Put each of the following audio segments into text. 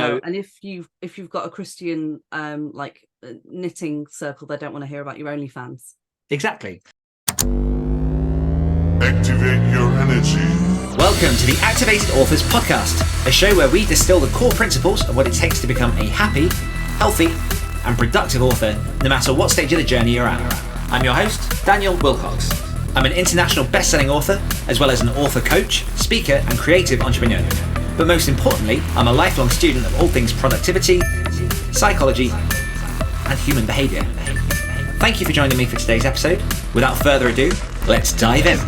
So, and if you've got a Christian knitting circle, they don't want to hear about your OnlyFans. exactly. Activate your energy. Welcome to the Activated Authors Podcast, a show where we distill the core principles of what it takes to become a happy, healthy, and productive author, no matter what stage of the journey you're at. I'm your host, Daniel Willcocks. I'm an international best-selling author, as well as an author coach, speaker, and creative entrepreneur. But most importantly, I'm a lifelong student of all things productivity, psychology, and human behaviour. Thank you for joining me for today's episode. Without further ado, let's dive in.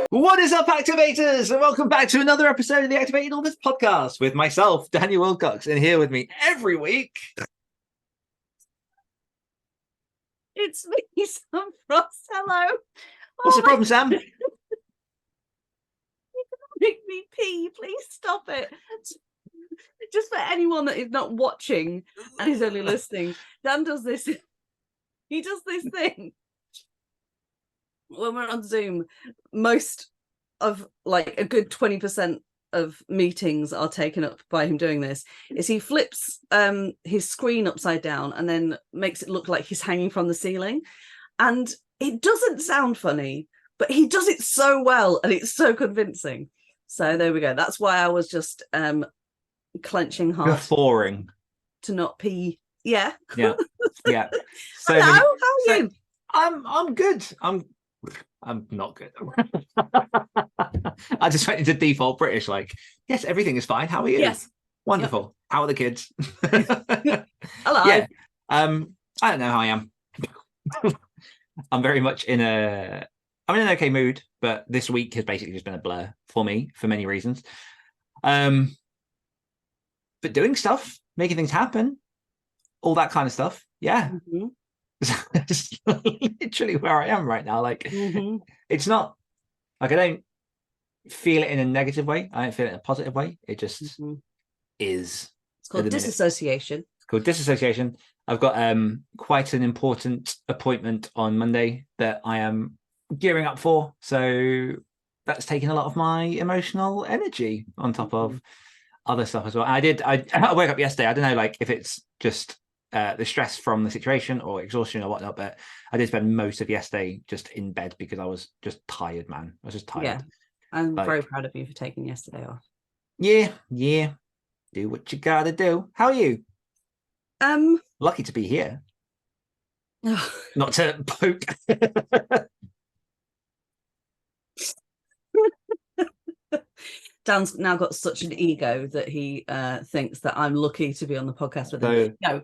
What is up, Activators? And welcome back to another episode of the Activated Authors Podcast with myself, Daniel Willcocks, and here with me every week. It's me, Sam Frost. Hello. What's the problem, Sam? You can make me pee. Please stop it. Just for anyone that is not watching and is only listening, Dan does this. He does this thing when we're on Zoom. Most of a good 20% of meetings are taken up by him doing this. Is he flips his screen upside down and then makes it look like he's hanging from the ceiling, and it doesn't sound funny, but he does it so well and it's so convincing. So there we go. That's why I was just clenching hard, Guffawing to not pee. Yeah. So hello, how are you? I'm good. I'm not good. I just went into default British, yes, everything is fine. How are you? Yes. Wonderful. Yep. How are the kids? Hello. Yeah. I don't know how I am. I'm very much I'm in an okay mood, but this week has basically just been a blur for me for many reasons. But doing stuff, making things happen, all that kind of stuff. Yeah. Mm-hmm. Just literally where I am right now. It's not I don't feel it in a negative way. I don't feel it in a positive way. It just is. It's called disassociation. It's called disassociation. I've got quite an important appointment on Monday that I am gearing up for. So that's taken a lot of my emotional energy on top of other stuff as well. I woke up yesterday. I don't know if it's just the stress from the situation or exhaustion or whatnot, but I did spend most of yesterday just in bed because I was just tired, man. I was just tired. Yeah, I'm very proud of you for taking yesterday off. Yeah. Do what you gotta do. How are you? Lucky to be here. Not to poke. Dan's now got such an ego that he thinks that I'm lucky to be on the podcast with him. No.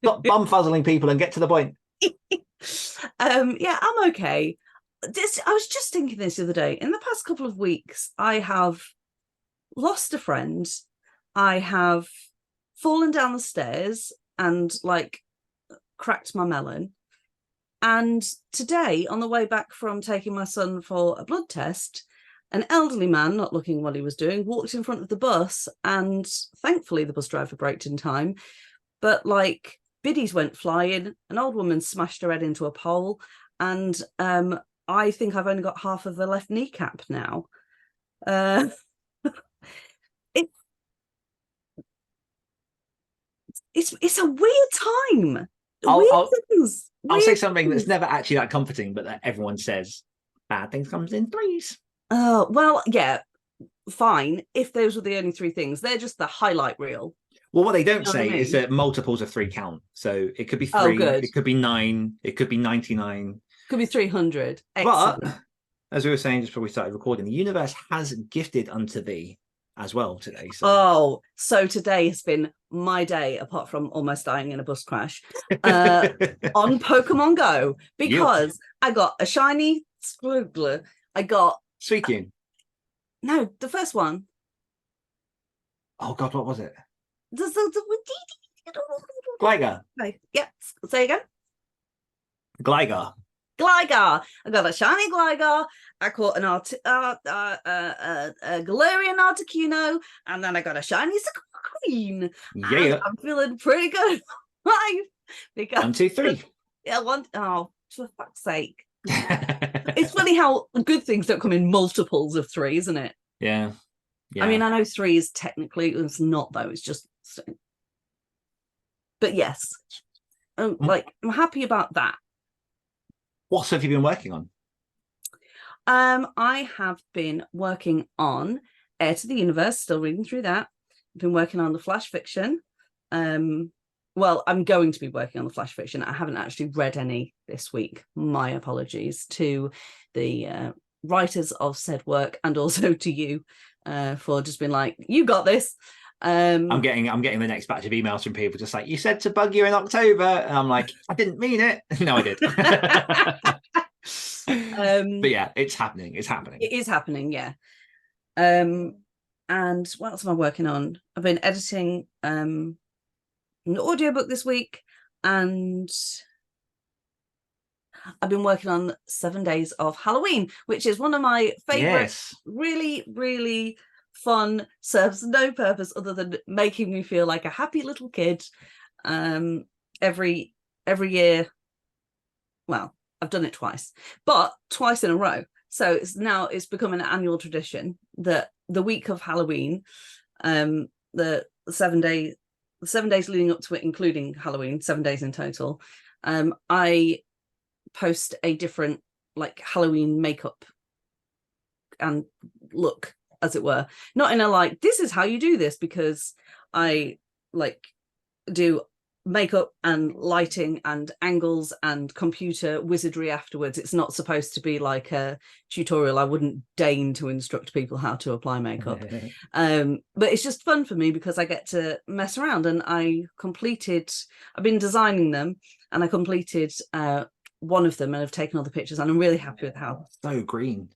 Stop bum-fuzzling people and get to the point. Yeah, I'm okay. I was just thinking this the other day. In the past couple of weeks, I have lost a friend. I have fallen down the stairs and cracked my melon. And today, on the way back from taking my son for a blood test, an elderly man, not looking what he was doing, walked in front of the bus, and thankfully the bus driver braked in time. But biddies went flying, an old woman smashed her head into a pole, and I think I've only got half of the left kneecap now. It's a weird time. I'll say something that's never actually that comforting, but that everyone says bad things comes in threes. Oh, well, yeah, fine. If those were the only three things, they're just the highlight reel. Well, what they don't say is that multiples of three count. So it could be 3, it could be 9, it could be 99. Could be 300. Excellent. But, as we were saying just before we started recording, the universe has gifted unto thee as well today. So today has been my day, apart from almost dying in a bus crash, on Pokemon Go, because I got a shiny Squirtle. I got... Suicune. No, the first one. Oh, God, what was it? Gligar. Yep. Say again. Gligar. I got a shiny Gligar. I caught an Galarian Articuno, and then I got a shiny Queen. Yeah, I'm feeling pretty good. Because 1, 2, 3. Yeah, for fuck's sake. It's funny how good things don't come in multiples of 3, isn't it? Yeah. I mean, I know 3 is technically, it's not though, it's just, but yes, like I'm happy about that. What have you been working on? I have been working on Heir to the Universe, still reading through that. I've been working on the Flash fiction. Well, I'm going to be working on the Flash fiction. I haven't actually read any this week. My apologies to the writers of said work, and also to you for just being like, you got this. I'm getting the next batch of emails from people just like, you said to bug you in October, and I'm like, I didn't mean it. No, I did. But yeah, it's happening. It is happening, yeah. And what else am I working on? I've been editing an audiobook this week, and I've been working on 7 Days of Halloween, which is one of my favorite, really, really fun, serves no purpose other than making me feel like a happy little kid. Every year, well, I've done it twice, but twice in a row. So it's become an annual tradition that the week of Halloween, the 7 days leading up to it, including Halloween, 7 days in total, I post a different like Halloween makeup and look, as it were, not in a like, this is how you do this, because I like do makeup and lighting and angles and computer wizardry afterwards. It's not supposed to be like a tutorial. I wouldn't deign to instruct people how to apply makeup. But it's just fun for me because I get to mess around, and I've been designing them, and I completed one of them, and I've taken all the pictures, and I'm really happy with how. So green.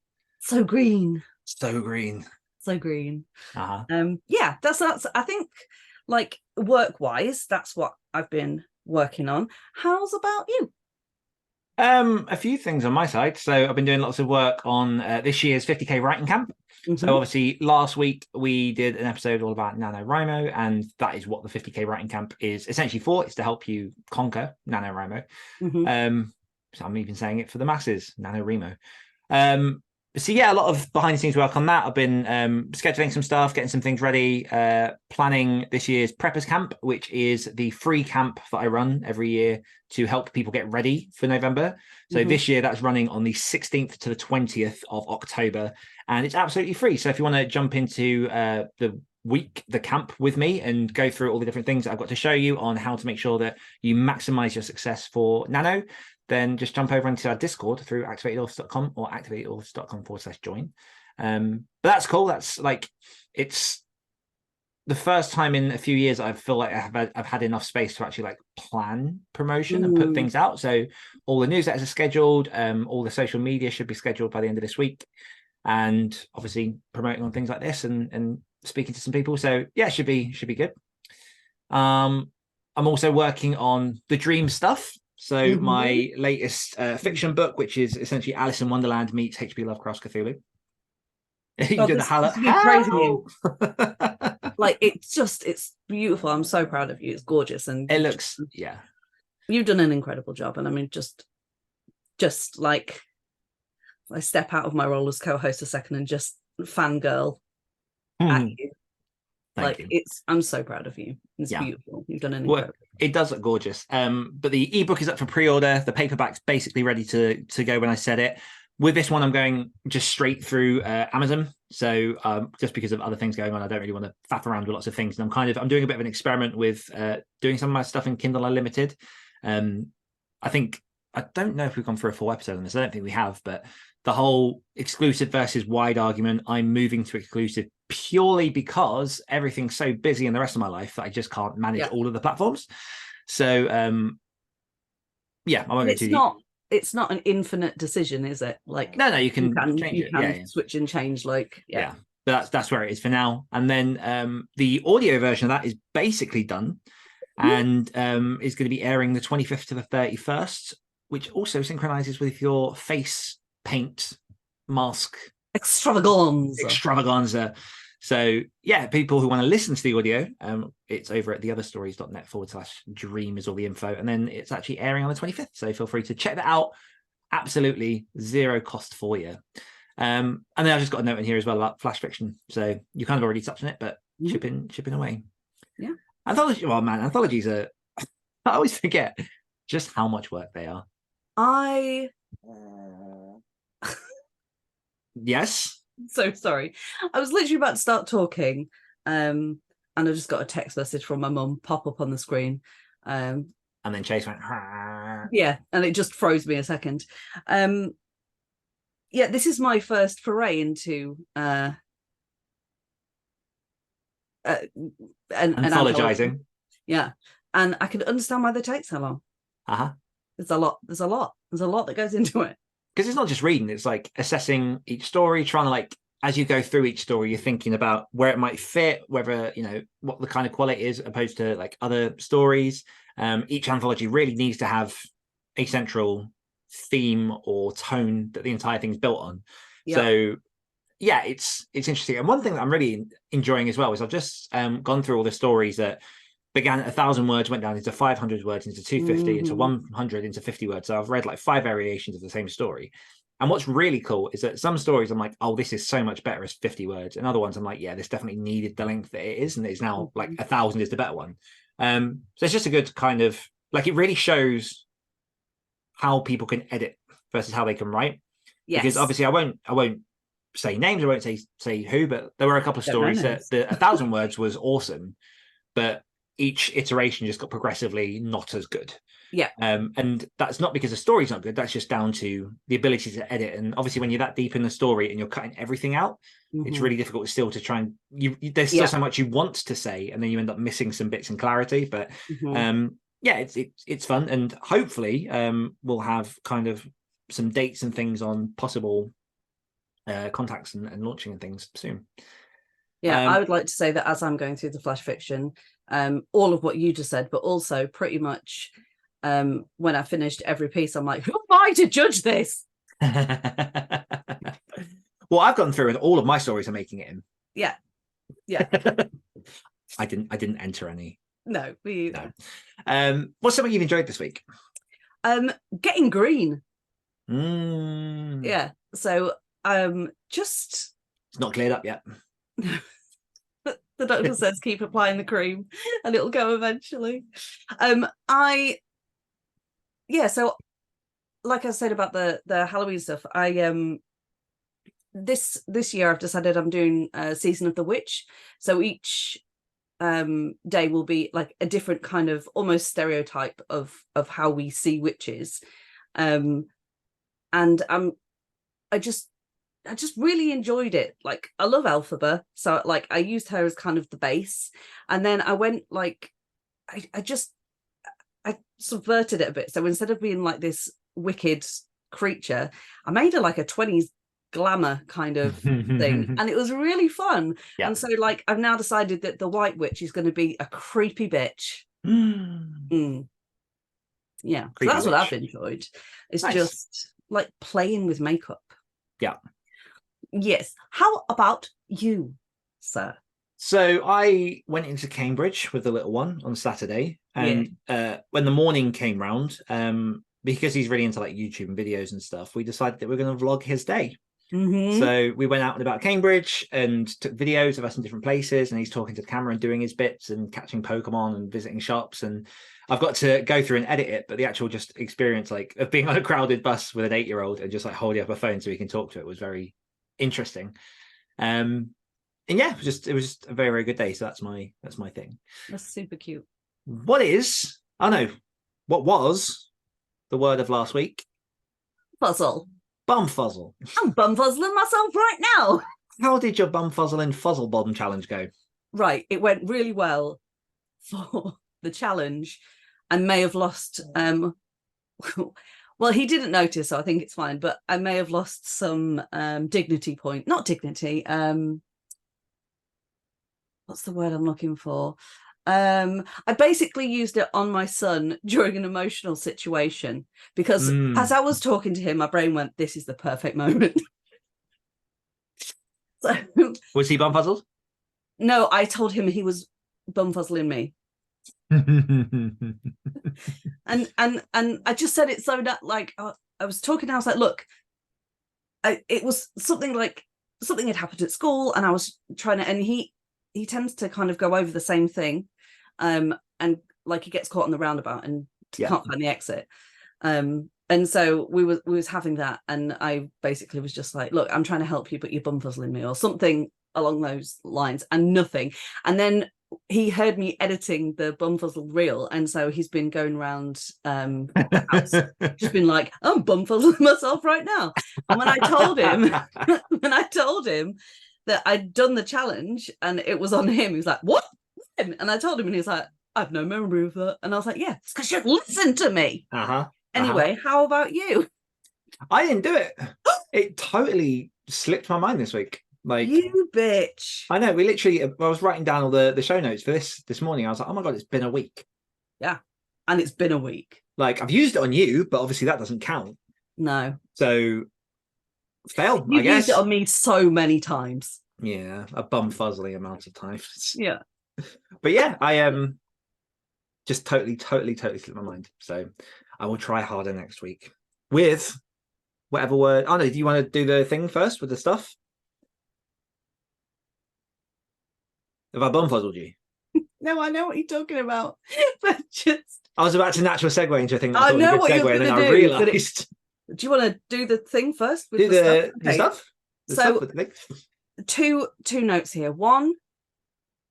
Yeah, that's I think, like, work-wise, that's what I've been working on. How's about you? A few things on my side. So I've been doing lots of work on this year's 50k writing camp. So obviously last week we did an episode all about NaNoWriMo, and that is what the 50k writing camp is essentially for. It's to help you conquer NaNoWriMo. So I'm even saying it for the masses, NaNoWriMo. So yeah, a lot of behind the scenes work on that. I've been scheduling some stuff, getting some things ready, planning this year's Preppers Camp, which is the free camp that I run every year to help people get ready for November. So this year that's running on the 16th to the 20th of October, and it's absolutely free. So if you want to jump into the camp with me and go through all the different things that I've got to show you on how to make sure that you maximize your success for Nano, then just jump over into our Discord through activatedauthors.com or activatedauthors.com/join. But that's cool. That's like, it's the first time in a few years I feel like I've had enough space to actually like plan promotion and put things out. So all the newsletters are scheduled. All the social media should be scheduled by the end of this week, and obviously promoting on things like this and speaking to some people. So yeah, it should be good. I'm also working on the dream stuff. So my latest fiction book, which is essentially Alice in Wonderland meets H.P. Lovecraft's Cthulhu. Praising you. Like, it's beautiful. I'm so proud of you. It's gorgeous, and it looks, yeah. You've done an incredible job, and I mean, just like, I step out of my role as co-host a second and just fangirl at you. Thank you. I'm so proud of you. It's beautiful. You've done an incredible. It does look gorgeous. But the ebook is up for pre-order. The paperback's basically ready to go when I said it. With this one, I'm going just straight through Amazon. So just because of other things going on, I don't really want to faff around with lots of things. And I'm doing a bit of an experiment with doing some of my stuff in Kindle Unlimited. I don't know if we've gone through a full episode on this. I don't think we have, but the whole exclusive versus wide argument, I'm moving to exclusive purely because everything's so busy in the rest of my life that I just can't manage all of the platforms. So I won't go too. It's not an infinite decision, is it? Like, no, you can change it. You can switch and change. Like, But that's where it is for now. And then the audio version of that is basically done, and is going to be airing the 25th to the 31st, which also synchronizes with your face paint mask extravaganza. So yeah, people who want to listen to the audio, it's over at theotherstories.net/dream is all the info, and then it's actually airing on the 25th. So feel free to check that out absolutely zero cost for you. And then I've just got a note in here as well about flash fiction. So you kind of already touched on it, but chipping away. Yeah. Anthologies are, I always forget just how much work they are. Yes. So sorry. I was literally about to start talking. And I just got a text message from my mum pop up on the screen. And then Chase went, yeah, and it just froze me a second. Yeah, this is my first foray into anthologizing. Yeah, and I can understand why they take so long. There's a lot that goes into it, because it's not just reading, it's like assessing each story, trying to, like, as you go through each story, you're thinking about where it might fit, whether, you know, what the kind of quality is opposed to like other stories. Each anthology really needs to have a central theme or tone that the entire thing's built on. So yeah, it's interesting. And one thing that I'm really enjoying as well is I've just gone through all the stories that began at 1,000 words, went down into 500 words, into 250, into 100, into 50 words. So I've read like 5 variations of the same story. And what's really cool is that some stories I'm like, oh, this is so much better as 50 words. And other ones I'm like, yeah, this definitely needed the length that it is. And it's now like 1,000 is the better one. So it's just a good kind of, like, it really shows how people can edit versus how they can write. Yes. Because obviously I won't say names, I won't say who, but there were a couple of stories that the 1,000 words was awesome, but each iteration just got progressively not as good. Yeah. And that's not because the story's not good, that's just down to the ability to edit. And obviously when you're that deep in the story and you're cutting everything out, it's really difficult still to try and there's still so much you want to say, and then you end up missing some bits in clarity. But yeah, it's fun, and hopefully we'll have kind of some dates and things on possible contacts and launching and things soon. Yeah, I would like to say that as I'm going through the flash fiction, all of what you just said, but also pretty much when I finished every piece, I'm like, who am I to judge this? Well, I've gone through and all of my stories are making it in. Yeah. I didn't enter any. No, me either. No. What's something you've enjoyed this week? Getting green. Yeah. So just it's not cleared up yet. The doctor says keep applying the cream and it'll go eventually. So like I said about the Halloween stuff, this year I've decided I'm doing a season of the witch. So each day will be like a different kind of almost stereotype of how we see witches. And I just really enjoyed it. Like, I love Elphaba, so like I used her as kind of the base, and then I went like I subverted it a bit. So instead of being like this wicked creature, I made her like a 20s glamour kind of thing, and it was really fun. And so like I've now decided that the White Witch is going to be a creepy bitch. Yeah, so that's what I've enjoyed. It's nice. Just like playing with makeup. Yes. How about you, sir? So I went into Cambridge with the little one on Saturday, and when the morning came round, because he's really into like YouTube and videos and stuff, we decided that we're going to vlog his day. So we went out and about Cambridge and took videos of us in different places, and he's talking to the camera and doing his bits and catching Pokemon and visiting shops. And I've got to go through and edit it, but the actual just experience like of being on a crowded bus with an 8-year-old and just like holding up a phone so he can talk to it was very interesting. And yeah, it was just a very, very good day. So that's my thing. That's super cute. What was the word of last week? Puzzle. Bumfuzzle. I'm bumfuzzling myself right now. How did your bumfuzzling fuzzle bomb challenge go? Right, it went really well for the challenge. I may have lost well, he didn't notice, so I think it's fine, but I may have lost some dignity point. Not dignity. What's the word I'm looking for? I basically used it on my son during an emotional situation because as I was talking to him, my brain went, this is the perfect moment. So was he bumfuzzled? No, I told him he was bumfuzzling me. and I just said it so that like was talking, I was like, look, it was something had happened at school, and I was trying to, and he tends to kind of go over the same thing, and like he gets caught on the roundabout and can't find the exit. And so we was having that, and I basically was just like, look, I'm trying to help you, but you're bumfuzzling me, or something along those lines, and nothing. And then he heard me editing the bumfuzzle reel, and so he's been going around the house, just been like, I'm bumfuzzling myself right now. And when I told him that I'd done the challenge and it was on him, he was like, what? And I told him, and he was like, I've no memory of that. And I was like, yeah, it's because you listened to me. Anyway, how about you? I didn't do it. It totally slipped my mind this week. Like, you bitch. I know. I was writing down all the show notes for this morning. I was like, oh my God, it's been a week. Yeah. And it's been a week. Like, I've used it on you, but obviously that doesn't count. No. So, fail, You've I guess. used it on me so many times. Yeah, a bumfuzzling amount of times. Yeah. But yeah, I just totally slipped my mind. So I will try harder next week with whatever word. Oh no, do you want to do the thing first with the stuff? Have I bumfuzzled you? No, I know what you're talking about. But just I was about to natural segue into a thing that I I thought know was a what good you're segue, and then gonna I do, realised. do you want to do the thing first? With Do the stuff? The So- stuff with the thing? Two notes here. One,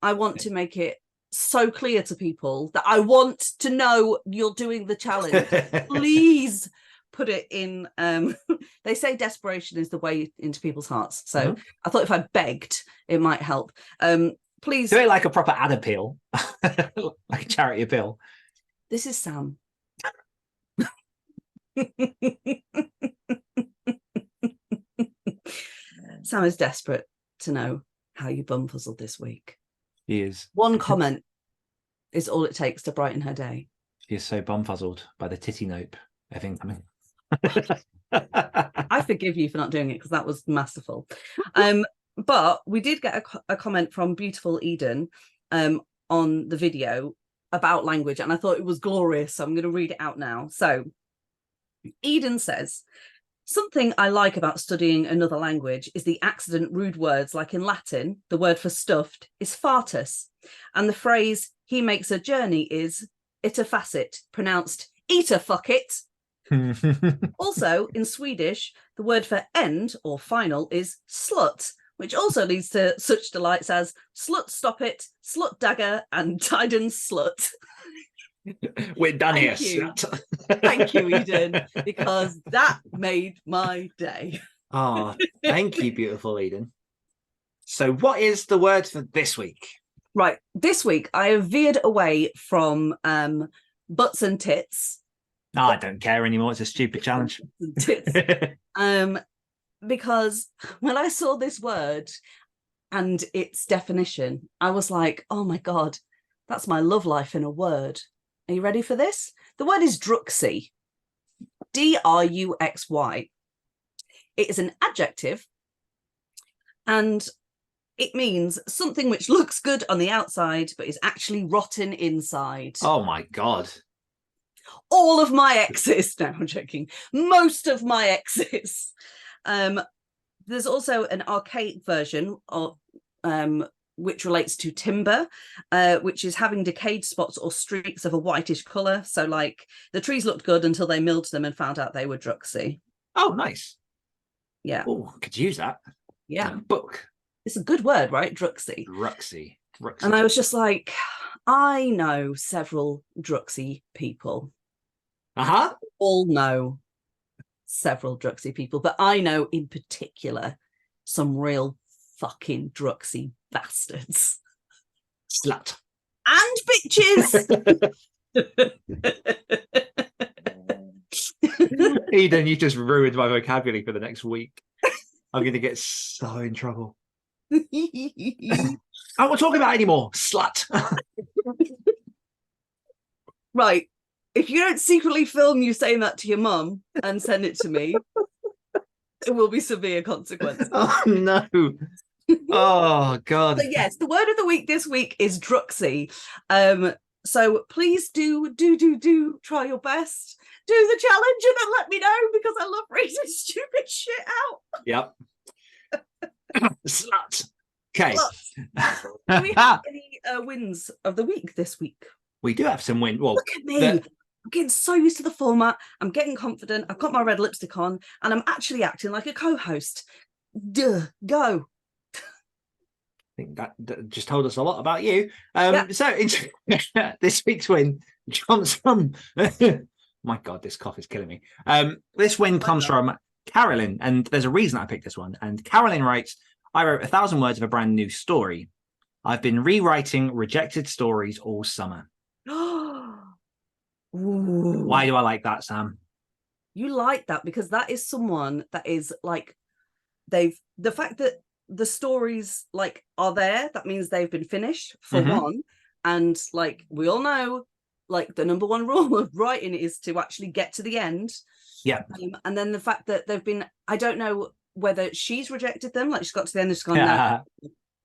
I want to make it so clear to people that I want to know you're doing the challenge. Please put it in. They say desperation is the way into people's hearts. So I thought if I begged, it might help. Please Do it like a proper ad appeal, like a charity appeal. This is Sam. Sam is desperate to know how you bumfuzzled this week. He is. One comment is all it takes to brighten her day. She is so bumfuzzled by the titty nope of incoming. I forgive you for not doing it because that was masterful. But we did get a comment from beautiful Eden on the video about language, and I thought it was glorious, so I'm going to read it out now. So Eden says, something I like about studying another language is the accident rude words, like in Latin, the word for stuffed is fartus, and the phrase he makes a journey is ita facit, pronounced eater fuck it. Also, in Swedish, the word for end or final is slut, which also leads to such delights as slut stop it, slut dagger, and Tiden slut. We're done here. Thank you. Slut. Thank you, Eden, because that made my day. Oh, thank you, beautiful Eden. So what is the word for this week? Right, this week I have veered away from butts and tits. Oh, I don't care anymore. It's a stupid challenge. Tits. Because when I saw this word and its definition, I was like, oh my God, that's my love life in a word. Are you ready for this? The word is druxy. Druxy. It is an adjective, and it means something which looks good on the outside but is actually rotten inside. Oh my God. All of my exes, no, I'm joking, most of my exes. There's also an archaic version of which relates to timber, which is having decayed spots or streaks of a whitish colour. So like the trees looked good until they milled them and found out they were druxy. Oh, nice. Yeah. Oh, could use that. Yeah. Book. It's a good word, right? Druxy. Druxy. And I was just like, I know several druxy people. All know several druxy people, but I know in particular some real fucking druxy bastards. Slut. And bitches. Eden, you just ruined my vocabulary for the next week. I'm going to get so in trouble. I won't talk about it anymore. Slut. Right. If you don't secretly film you saying that to your mum and send it to me, there will be severe consequences. Oh, no. Oh, God. So yes, the word of the week this week is druxy. So please do try your best. Do the challenge and then let me know, because I love reading stupid shit out. Yep. Slut. Okay. Do we have any wins of the week this week? We do have some wins. Well, look at me. I'm getting so used to the format. I'm getting confident. I've got my red lipstick on and I'm actually acting like a co-host. Duh, go. I think that just told us a lot about you. So this week's win comes from my God, this cough is killing me. This win comes from Carolyn, and there's a reason I picked this one. And Carolyn writes, I wrote 1,000 words of a brand new story. I've been rewriting rejected stories all summer. Why do I like that, Sam? You like that because that is someone that is like, the fact that the stories like are there, that means they've been finished for one. And like we all know, like the number one rule of writing is to actually get to the end. Yeah. And then the fact that they've been, I don't know whether she's rejected them, like she's got to the end and she's gone, no,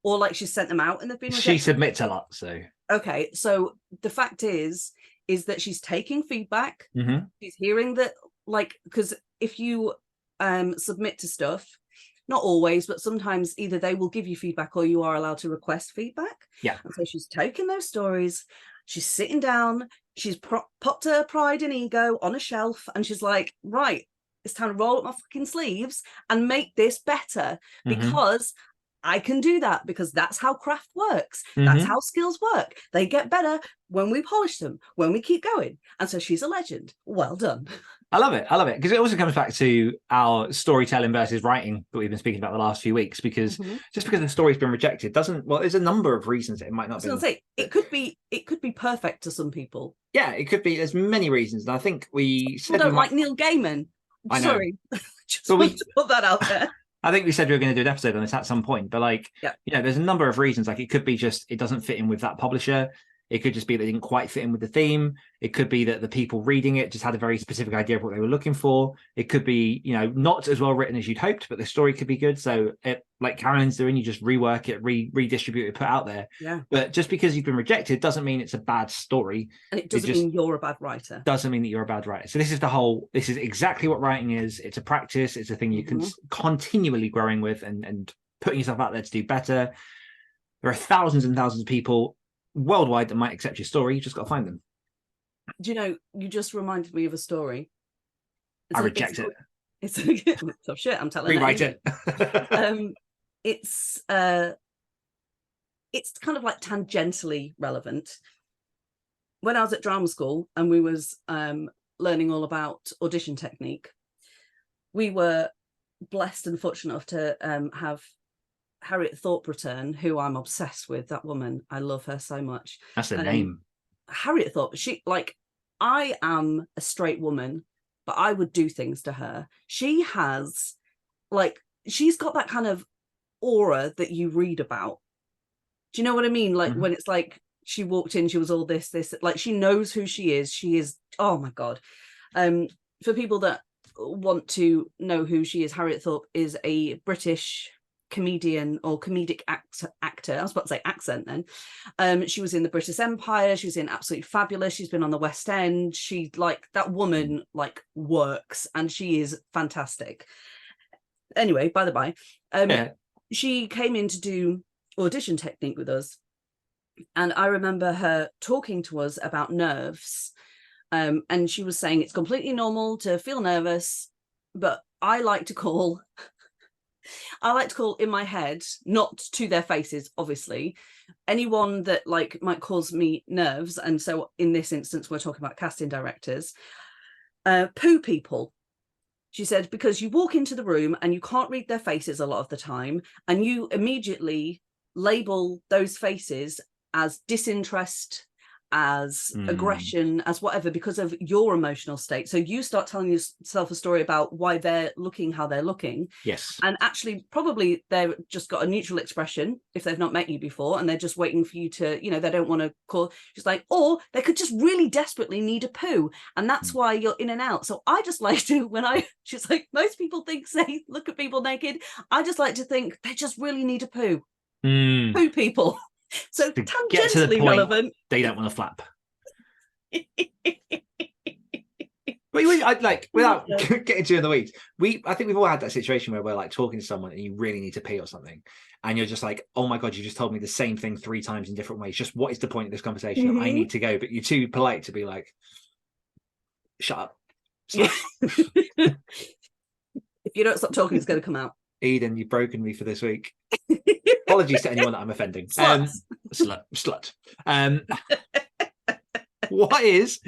or like she's sent them out and they've been rejected. She submits a lot, so. Okay, so the fact is that she's taking feedback. She's hearing that, like, because if you submit to stuff, not always, but sometimes either they will give you feedback or you are allowed to request feedback. Yeah. And so she's taking those stories, she's sitting down, she's popped her pride and ego on a shelf, and she's like, right, it's time to roll up my fucking sleeves and make this better, because I can do that, because that's how craft works. That's how skills work. They get better when we polish them, when we keep going. And so she's a legend. Well done. I love it. Because it also comes back to our storytelling versus writing that we've been speaking about the last few weeks, because just because the story's been rejected doesn't, well, there's a number of reasons it might not be. I was going to say, it could be perfect to some people. Yeah, it could be. There's many reasons. And I think we said don't like Neil Gaiman. I know. Sorry. Just want to put that out there. I think we said we were going to do an episode on this at some point, but like, there's a number of reasons. Like it could be just, it doesn't fit in with that publisher. It could just be they didn't quite fit in with the theme. It could be that the people reading it just had a very specific idea of what they were looking for. It could be, not as well written as you'd hoped, but the story could be good. So like Carolyn's doing, you just rework it, redistribute it, put out there. Yeah. But just because you've been rejected doesn't mean it's a bad story. And it doesn't mean you're a bad writer. Doesn't mean that you're a bad writer. So this is exactly what writing is. It's a practice. It's a thing you can continually growing with and putting yourself out there to do better. There are thousands and thousands of people worldwide that might accept your story. You just got to find them. Do you know, you just reminded me of a story. I reject it. It's tough shit, I'm telling you. Rewrite it. It's kind of like tangentially relevant. When I was at drama school and we was learning all about audition technique, we were blessed and fortunate enough to have Harriet Thorpe return, who I'm obsessed with. That woman, I love her so much. That's her name. Harriet Thorpe. She, like, I am a straight woman, but I would do things to her. She has, like, she's got that kind of aura that you read about. Do you know what I mean? Like when it's like she walked in, she was all this, like she knows who she is. She is, oh my God. For people that want to know who she is, Harriet Thorpe is a British comedian or comedic actor. I was about to say accent then. She was in the British Empire. She was in Absolutely Fabulous. She's been on the West End. She, like, that woman like works and she is fantastic. Anyway, by the by, she came in to do audition technique with us. And I remember her talking to us about nerves. And she was saying it's completely normal to feel nervous, but I like to call in my head, not to their faces, obviously, anyone that like might cause me nerves. And so in this instance, we're talking about casting directors, poo people. She said, because you walk into the room and you can't read their faces a lot of the time, and you immediately label those faces as disinterest, as aggression, as whatever, because of your emotional state. So you start telling yourself a story about why they're looking how they're looking. Yes. And actually, probably they've just got a neutral expression if they've not met you before, and they're just waiting for you to, they don't want to call. She's like, or they could just really desperately need a poo. And that's why you're in and out. So I just like to, she's like, most people say, look at people naked. I just like to think they just really need a poo. Poo people. So tangentially relevant. They don't want to flap. Like, without getting too in the weeds, I think we've all had that situation where we're like talking to someone and you really need to pee or something, and you're just like, oh my god, you just told me the same thing 3 times in different ways. Just what is the point of this conversation? I need to go, but you're too polite to be like, shut up. Yeah. If you don't stop talking, it's going to come out. Eden, you've broken me for this week. Apologies to anyone that I'm offending. Slut. What is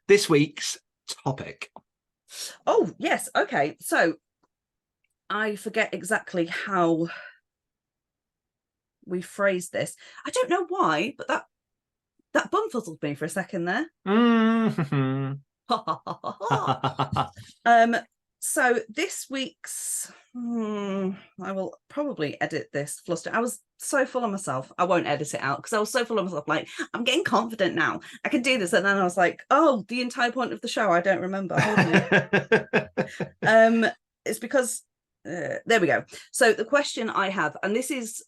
this week's topic? Oh, yes. Okay. So I forget exactly how we phrased this. I don't know why, but that bumfuzzled me for a second there. Mm-hmm. So this week's I will probably edit this fluster. I was so full of myself. I won't edit it out because I was so full of myself, like, I'm getting confident now, I can do this. And then I was like, oh, the entire point of the show, I don't remember. It's because there we go. So the question I have, and this is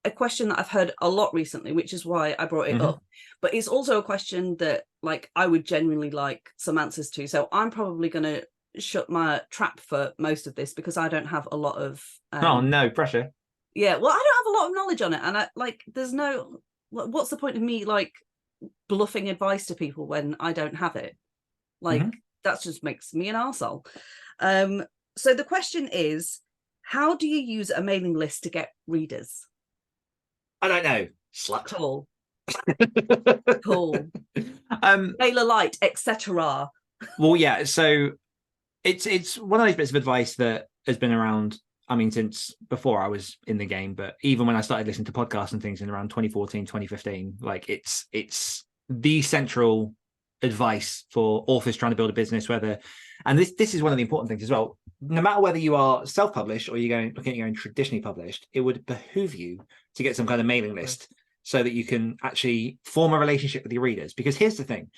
a question that I've heard a lot recently, which is why I brought it up, but it's also a question that, like, I would genuinely like some answers to. So I'm probably going to shut my trap for most of this because I don't have a lot of oh no, pressure. Yeah, well, I don't have a lot of knowledge on it, and I like, there's no, what's the point of me like bluffing advice to people when I don't have it? Like, that just makes me an arsehole. So the question is, how do you use a mailing list to get readers? I don't know. Slut. Cool. Cool. Mailer light, etc. Well, yeah. So it's one of those bits of advice that has been around. I mean, since before I was in the game, but even when I started listening to podcasts and things in around 2014, 2015, like it's the central advice for authors trying to build a business, and this is one of the important things as well. No matter whether you are self-published or you're looking at your own traditionally published, it would behoove you to get some kind of mailing list so that you can actually form a relationship with your readers. Because here's the thing.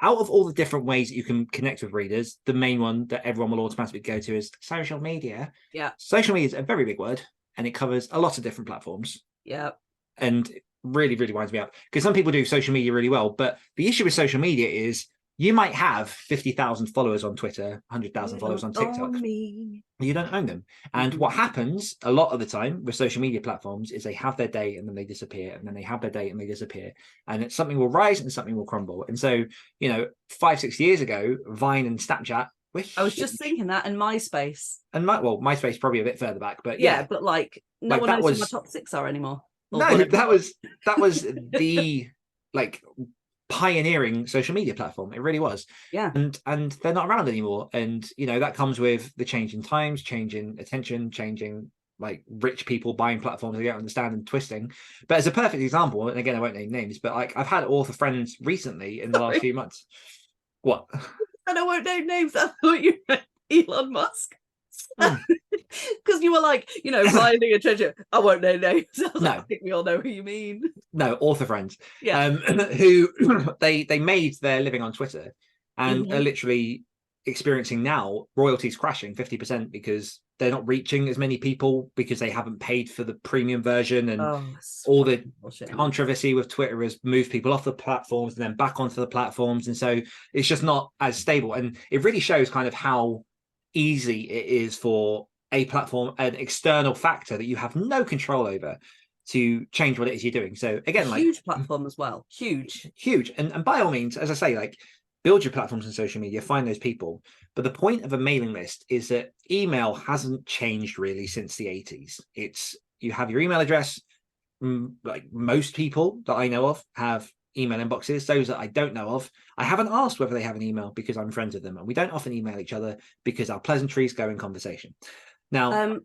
Out of all the different ways that you can connect with readers, the main one that everyone will automatically go to is social media. Yeah. Social media is a very big word, and it covers a lot of different platforms. Yeah. And really, really winds me up because some people do social media really well. But the issue with social media is you might have 50,000 followers on Twitter, 100,000 followers on TikTok. You don't own them. And what happens a lot of the time with social media platforms is they have their day and then they disappear, and then they have their day and they disappear. And something will rise and something will crumble. And so, 5-6 years ago, Vine and Snapchat were huge. I was just thinking that, and MySpace. And MySpace probably a bit further back, but but like no one knows who my top 6 are anymore. No, that was the like pioneering social media platform. It really was. Yeah. And they're not around anymore. And that comes with the change in times, change in attention, changing like rich people buying platforms they don't understand and twisting. But as a perfect example, and again I won't name names, but like I've had author friends recently in the last few months. What? And I won't name names. I thought you meant Elon Musk. Because you were like, finding a treasure. I won't name names. I think we all know who you mean. No, author friends. Yeah. Who they made their living on Twitter and are literally experiencing now royalties crashing 50% because they're not reaching as many people because they haven't paid for the premium version, and all the controversy with Twitter has moved people off the platforms and then back onto the platforms, and so it's just not as stable. And it really shows kind of how easy it is for a platform, an external factor that you have no control over, to change what it is you're doing. So again, like huge platform as well, huge. And by all means, as I say, like build your platforms on social media, find those people. But the point of a mailing list is that email hasn't changed really since the 80s. It's you have your email address. Like most people that I know of have email inboxes. Those that I don't know of, I haven't asked whether they have an email because I'm friends with them, and we don't often email each other because our pleasantries go in conversation. Now,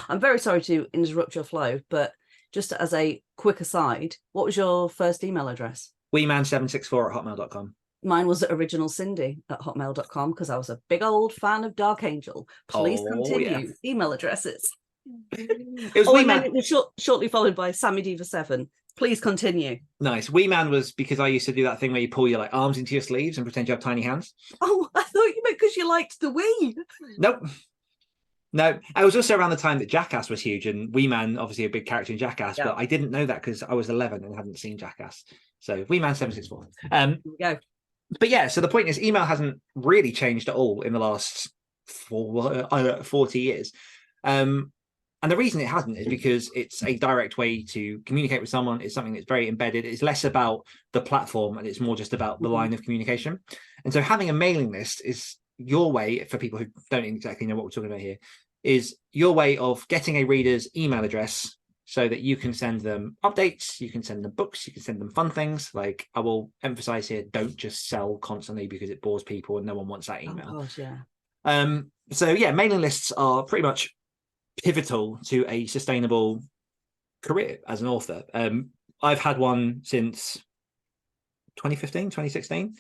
I'm very sorry to interrupt your flow, but just as a quick aside, what was your first email address? weeman764@hotmail.com. Mine was original Cindy at hotmail.com because I was a big old fan of Dark Angel. Please continue. Email addresses. It was and then it was shortly followed by Sammy Diva 7. Please continue. Nice. Weeman was because I used to do that thing where you pull your like arms into your sleeves and pretend you have tiny hands. Oh, I thought you meant because you liked the Wii. Nope. No, it was also around the time that Jackass was huge, and Wee Man, obviously a big character in Jackass, but I didn't know that because I was 11 and hadn't seen Jackass. So Wee Man 764. Here we go. But yeah, so the point is, email hasn't really changed at all in the last 40 years. And the reason it hasn't is because it's a direct way to communicate with someone. It's something that's very embedded. It's less about the platform and it's more just about the line of communication. And so having a mailing list is your way, for people who don't exactly know what we're talking about here, is your way of getting a reader's email address so that you can send them updates, you can send them books, you can send them fun things. Like, I will emphasize here, don't just sell constantly because it bores people and no one wants that email. Oh, gosh, yeah. So yeah, mailing lists are pretty much pivotal to a sustainable career as an author. I've had one since 2015, 2016.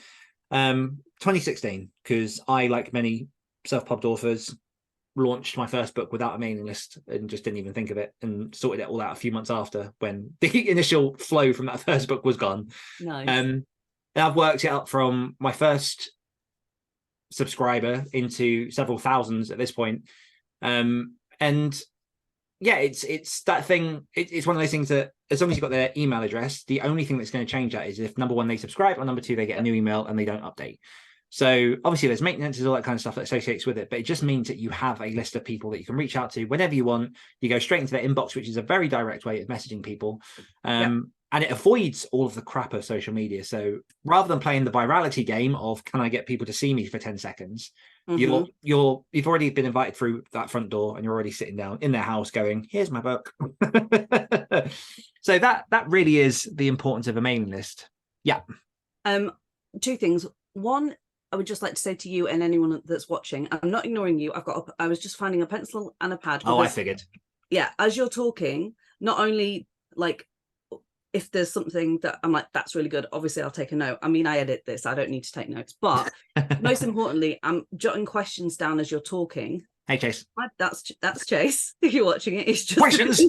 2016, because I, like many self-pubbed authors, launched my first book without a mailing list and just didn't even think of it, and sorted it all out a few months after when the initial flow from that first book was gone. Nice. And I've worked it up from my first subscriber into several thousands at this point. And yeah, it's that thing. It's one of those things that, as long as you've got their email address, the only thing that's going to change that is if, number one, they subscribe, or number two, they get a new email and they don't update. So obviously there's maintenance, there's all that kind of stuff that associates with it, but it just means that you have a list of people that you can reach out to whenever you want. You go straight into their inbox, which is a very direct way of messaging people. And it avoids all of the crap of social media. So rather than playing the virality game of, can I get people to see me for 10 seconds? You've already been invited through that front door and you're already sitting down in their house going, here's my book. So that really is the importance of a mailing list. Yeah. Two things. One, I would just like to say to you and anyone that's watching, I'm not ignoring you. I was just finding a pencil and a pad. Oh, I figured. Yeah. As you're talking, not only like, if there's something that I'm like, that's really good, obviously I'll take a note. I mean, I edit this, I don't need to take notes, but most importantly, I'm jotting questions down as you're talking. Hey, Chase. That's Chase. If you're watching it, it's just questions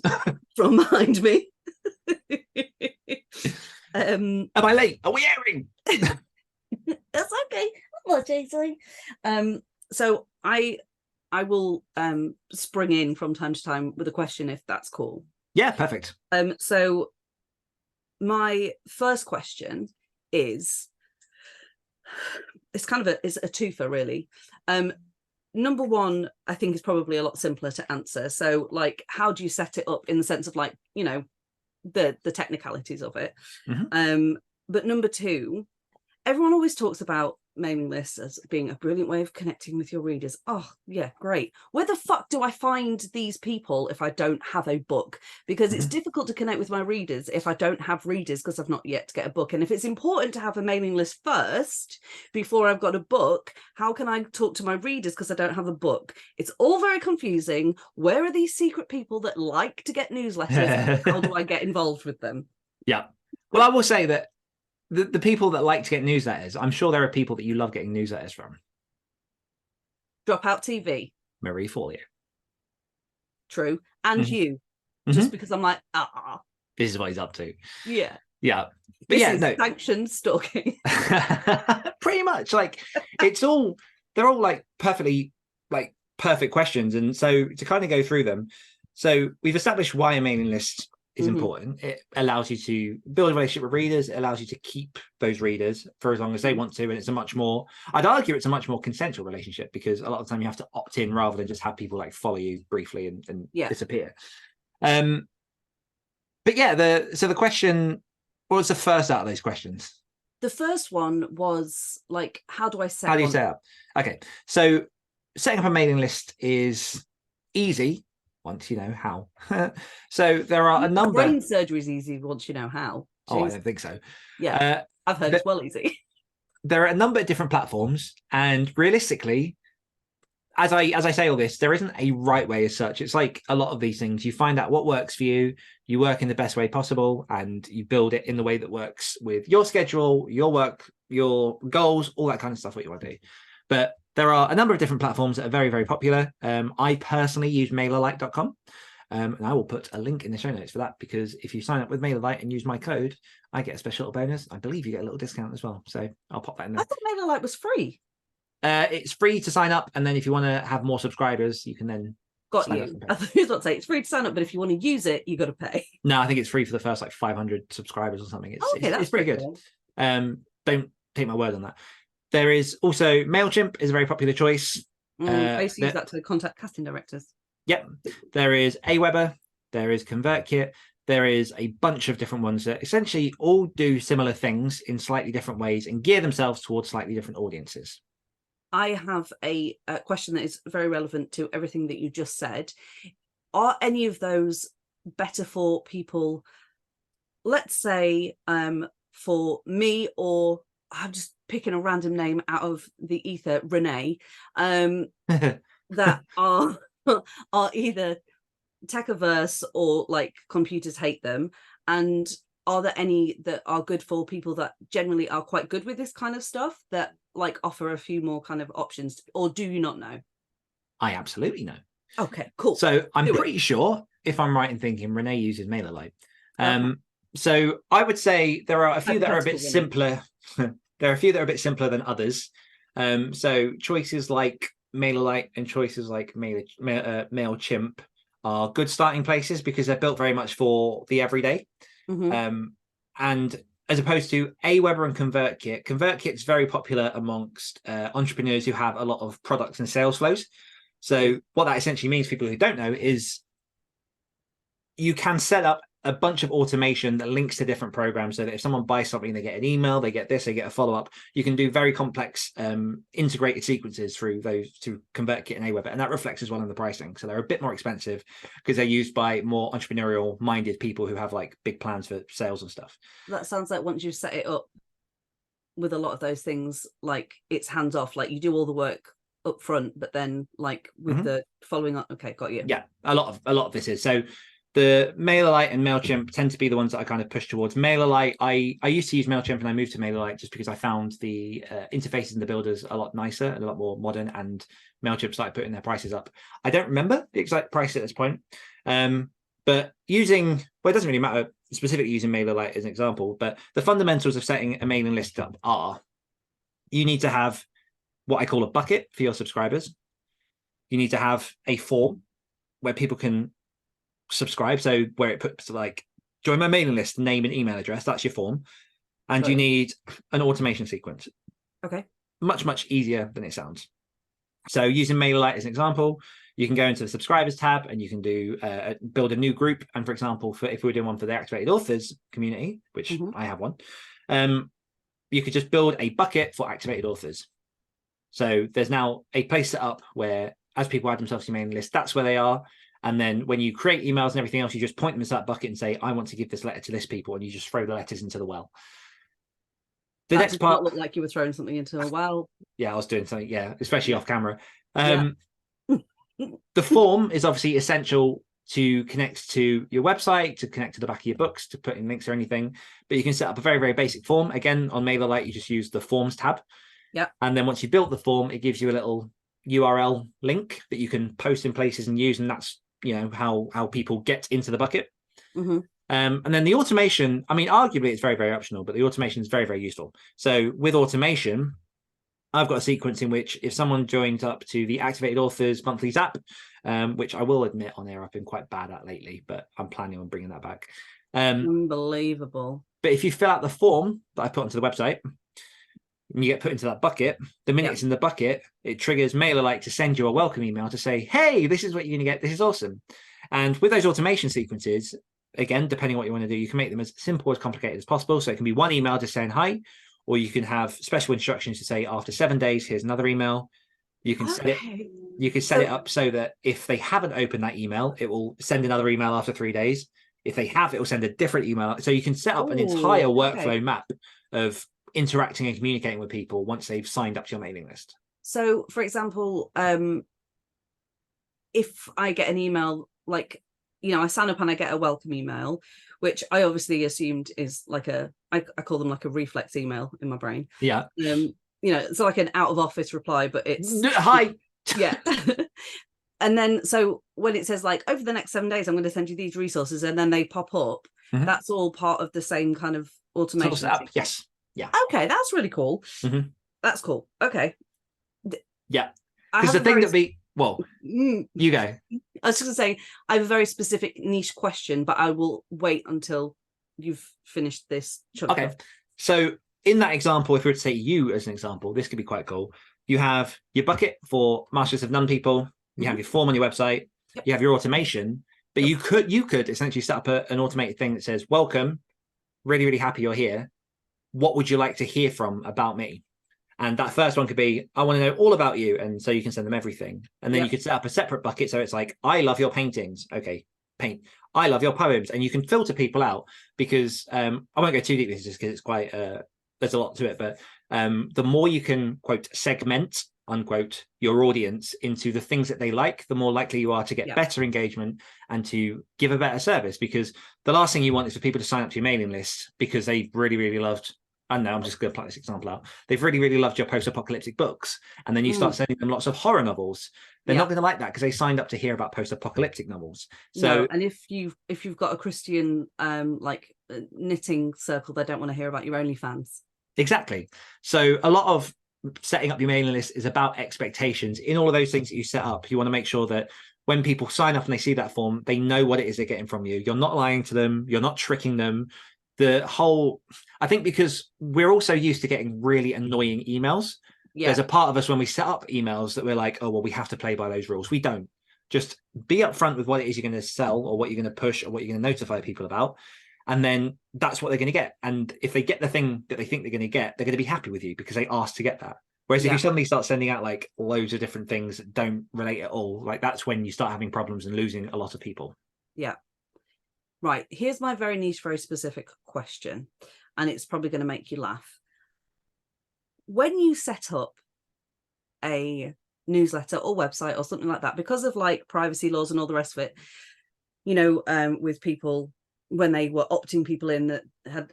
from behind me. Am I late? Are we airing? That's okay. I'm not Jason. So I will spring in from time to time with a question if that's cool. Yeah, perfect. So my first question is, it's kind of it's a twofer really. Number one, I think, is probably a lot simpler to answer. So like, how do you set it up in the sense of like, you know, the technicalities of it? But number two, everyone always talks about mailing lists as being a brilliant way of connecting with your readers. Oh yeah, great. Where the fuck do I find these people if I don't have a book? Because it's difficult to connect with my readers if I don't have readers, because I've not yet to get a book. And if it's important to have a mailing list first before I've got a book, how can I talk to my readers because I don't have a book? It's all very confusing. Where are these secret people that like to get newsletters? How do I get involved with them? Yeah. Well, I will say that the people that like to get newsletters, I'm sure there are people that you love getting newsletters from. Dropout TV. Marie Forleo. True. And you. Just because I'm like, this is what he's up to. Yeah. Yeah. But This yeah, is no. sanctioned stalking. Pretty much. Like, they're all like perfectly, like perfect questions. And so to kind of go through them. So we've established why a mailing list is important. It allows you to build a relationship with readers. It allows you to keep those readers for as long as they want to. And it's I'd argue it's a much more consensual relationship, because a lot of the time you have to opt in rather than just have people like follow you briefly and disappear. But yeah, the question, what was the first out of those questions? The first one was like, how do you set up? Okay. So setting up a mailing list is easy once you know how. So there are a number. Brain surgery is easy once you know how. Jeez. Oh, I don't think so. Yeah, I've heard it's well easy. There are a number of different platforms, and realistically, as I say all this, there isn't a right way as such. It's like a lot of these things. You find out what works for you, you work in the best way possible, and you build it in the way that works with your schedule, your work, your goals, all that kind of stuff, what you want to do. But there are a number of different platforms that are very, very popular. I personally use MailerLite.com, and I will put a link in the show notes for that, because if you sign up with MailerLite and use my code, I get a special little bonus. I believe you get a little discount as well. So I'll pop that in there. I thought MailerLite was free. It's free to sign up, and then if you want to have more subscribers, you can then Got you. I was about to say it's free to sign up, but if you want to use it, you got to pay. No, I think it's free for the first like 500 subscribers or something. It's pretty good. Cool. Don't take my word on that. There is also MailChimp is a very popular choice. I used to use that to contact casting directors. Yep. There is Aweber. There is ConvertKit. There is a bunch of different ones that essentially all do similar things in slightly different ways and gear themselves towards slightly different audiences. I have a question that is very relevant to everything that you just said. Are any of those better for people, let's say, for me, or I'm just picking a random name out of the ether, Renee, that are either tech-averse or like computers hate them? And are there any that are good for people that generally are quite good with this kind of stuff, that like offer a few more kind of options, or do you not know? I absolutely know. Okay, cool. So I'm pretty sure, if I'm right in thinking, Renee uses MailerLite. Okay. So I would say there are a few that are a bit simpler. There are a few that are a bit simpler than others. So choices like MailerLite and choices like MailChimp are good starting places because they're built very much for the everyday. And as opposed to Aweber and ConvertKit, ConvertKit is very popular amongst entrepreneurs who have a lot of products and sales flows. So what that essentially means, people who don't know, is you can set up a bunch of automation that links to different programs so that if someone buys something, they get an email, they get this, they get a follow-up. You can do very complex integrated sequences through those to ConvertKit and Aweber, and that reflects as well in the pricing. So they're a bit more expensive because they're used by more entrepreneurial-minded people who have like big plans for sales and stuff. That sounds like once you set it up with a lot of those things, like it's hands off, like you do all the work up front, but then like with the following up. Okay, got you. Yeah, a lot of this is so. The MailerLite and MailChimp tend to be the ones that I kind of push towards. MailerLite, I used to use MailChimp and I moved to MailerLite just because I found the interfaces and the builders a lot nicer and a lot more modern, and MailChimp started putting their prices up. I don't remember the exact price at this point, but using, well, it doesn't really matter specifically using MailerLite as an example, but the fundamentals of setting a mailing list up are you need to have what I call a bucket for your subscribers. You need to have a form where people can subscribe, so where it puts like join my mailing list, name and email address, that's your form. And you need an automation sequence. Okay, much easier than it sounds. So using MailerLite as an example, you can go into the subscribers tab and you can do build a new group. And for example, for if we were doing one for the activated authors community, which I have one, you could just build a bucket for activated authors. So there's now a place set up where as people add themselves to your mailing list, that's where they are. And then when you create emails and everything else, you just point them to that bucket and say, I want to give this letter to this people. And you just throw the letters into the well. The next part looked like you were throwing something into a well. Yeah, I was doing something. Yeah, especially off camera. The form is obviously essential to connect to your website, to connect to the back of your books, to put in links or anything. But you can set up a very, very basic form. Again, on MailerLite, you just use the forms tab. Yeah. And then once you built the form, it gives you a little URL link that you can post in places and use. And that's, you know, how people get into the bucket. And then the automation, I mean, arguably it's very, very optional, but the automation is very, very useful. So with automation, I've got a sequence in which if someone joined up to the Activated Authors monthly app, which I will admit on air I've been quite bad at lately, but I'm planning on bringing that back. Unbelievable. But if you fill out the form that I put onto the website, and you get put into that bucket, the minute it's in the bucket, it triggers MailerLite to send you a welcome email to say, hey, this is what you're going to get. This is awesome. And with those automation sequences, again, depending on what you want to do, you can make them as simple as complicated as possible. So it can be one email just saying hi, or you can have special instructions to say after 7 days, here's another email. You can set it. You can set it up so that if they haven't opened that email, it will send another email after 3 days. If they have, it will send a different email. So you can set up an entire workflow map of interacting and communicating with people once they've signed up to your mailing list. So, for example, if I get an email, like, you know, I sign up and I get a welcome email, which I obviously assumed is like I call them like a reflex email in my brain. Yeah. You know, it's like an out of office reply, but it's hi. Yeah. And then, so when it says like, over the next 7 days, I'm going to send you these resources, and then they pop up, that's all part of the same kind of automation. Yes. Yeah. Okay, that's really cool. That's cool. Okay. Yeah. Because the Well, Mm. you go. I was just going to say, I have a very specific niche question, but I will wait until you've finished this chunk Okay. of. So in that example, if we were to take you as an example, this could be quite cool. You have your bucket for Masters of None people. You have your form on your website. Yep. You have your automation. But Yep. you could essentially set up an automated thing that says, welcome, really, really happy you're here. What would you like to hear from about me? And that first one could be, I want to know all about you. And so you can send them everything. And then Yep. you could set up a separate bucket. So it's like, I love your paintings. Okay, paint. I love your poems. And you can filter people out because I won't go too deep into this because it's quite, there's a lot to it. But the more you can, quote, segment, unquote, your audience into the things that they like, the more likely you are to get better engagement and to give a better service. Because the last thing you want is for people to sign up to your mailing list because they really, really loved, I don't know, I'm just going to pluck this example out. They've really, really loved your post-apocalyptic books. And then you start sending them lots of horror novels. They're not going to like that because they signed up to hear about post-apocalyptic novels. So, no, and if you've got a Christian knitting circle, they don't want to hear about your OnlyFans. Exactly. So a lot of setting up your mailing list is about expectations. In all of those things that you set up, you want to make sure that when people sign up and they see that form, they know what it is they're getting from you. You're not lying to them. You're not tricking them. I think because we're also used to getting really annoying emails. Yeah. There's a part of us when we set up emails that we're like, oh, well, we have to play by those rules. We don't. Just be upfront with what it is you're going to sell or what you're going to push or what you're going to notify people about. And then that's what they're going to get. And if they get the thing that they think they're going to get, they're going to be happy with you because they asked to get that. Whereas if you suddenly start sending out like loads of different things that don't relate at all, like that's when you start having problems and losing a lot of people. Yeah. Right. Here's my very niche, very specific question. And it's probably going to make you laugh. When you set up a newsletter or website or something like that, because of like privacy laws and all the rest of it, you know, with people when they were opting people in that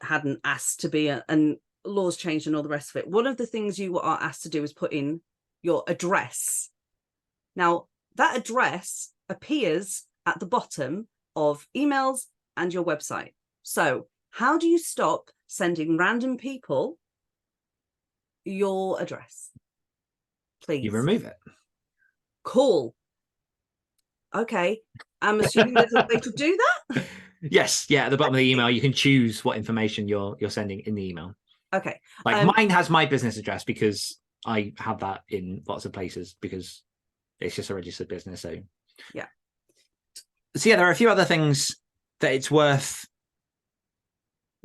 hadn't asked to be, and laws changed and all the rest of it, one of the things you are asked to do is put in your address. Now, that address appears at the bottom of emails and your website. So how do you stop sending random people your address? Please. You remove it. Cool. Okay. I'm assuming there's a way to do that? Yes. Yeah. At the bottom of the email, you can choose what information you're sending in the email. Okay. Like mine has my business address because I have that in lots of places because it's just a registered business. So yeah. So yeah, there are a few other things that it's worth